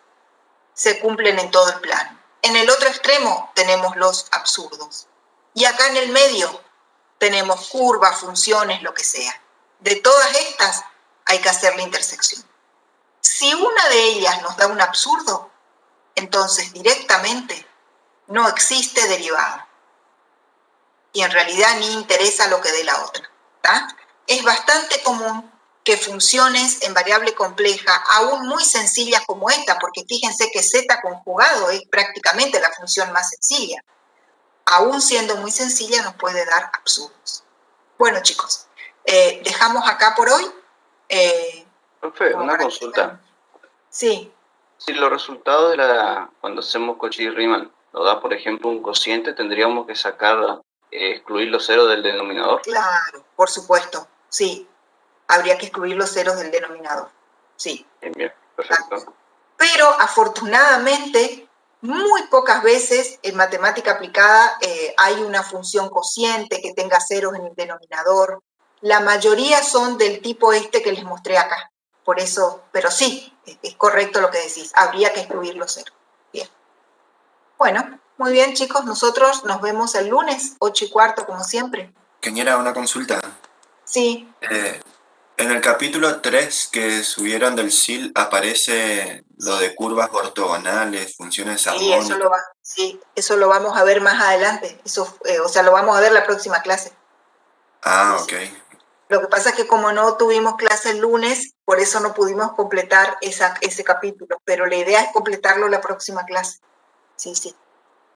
se cumplen en todo el plano. En el otro extremo tenemos los absurdos. Y acá en el medio tenemos curvas, funciones, lo que sea. De todas estas hay que hacer la intersección. Si una de ellas nos da un absurdo, entonces directamente no existe derivada. Y en realidad ni interesa lo que dé la otra. ¿Tá? Es bastante común que funciones en variable compleja, aún muy sencillas como esta, porque fíjense que z conjugado es prácticamente la función más sencilla, aún siendo muy sencilla nos puede dar absurdos. Bueno, chicos, dejamos acá por hoy. Profe, una consulta. Sí. Si los resultados cuando hacemos Cauchy-Riemann nos da, por ejemplo, un cociente, tendríamos que excluir los ceros del denominador. Claro, por supuesto, sí. Habría que excluir los ceros del denominador. Sí. Bien, perfecto. Pero afortunadamente, muy pocas veces en matemática aplicada hay una función cociente que tenga ceros en el denominador. La mayoría son del tipo este que les mostré acá. Por eso, pero sí, es correcto lo que decís. Habría que excluir los ceros. Bien. Bueno, muy bien, chicos. Nosotros nos vemos el lunes, 8:15, como siempre. Ingeniera, una consulta. Sí. En el capítulo 3 que subieron del SIL aparece lo de curvas ortogonales, funciones armónicas. Sí, eso lo vamos a ver más adelante. Eso, lo vamos a ver la próxima clase. Ah, ok. Lo que pasa es que como no tuvimos clase el lunes, por eso no pudimos completar ese capítulo. Pero la idea es completarlo la próxima clase. Sí, sí.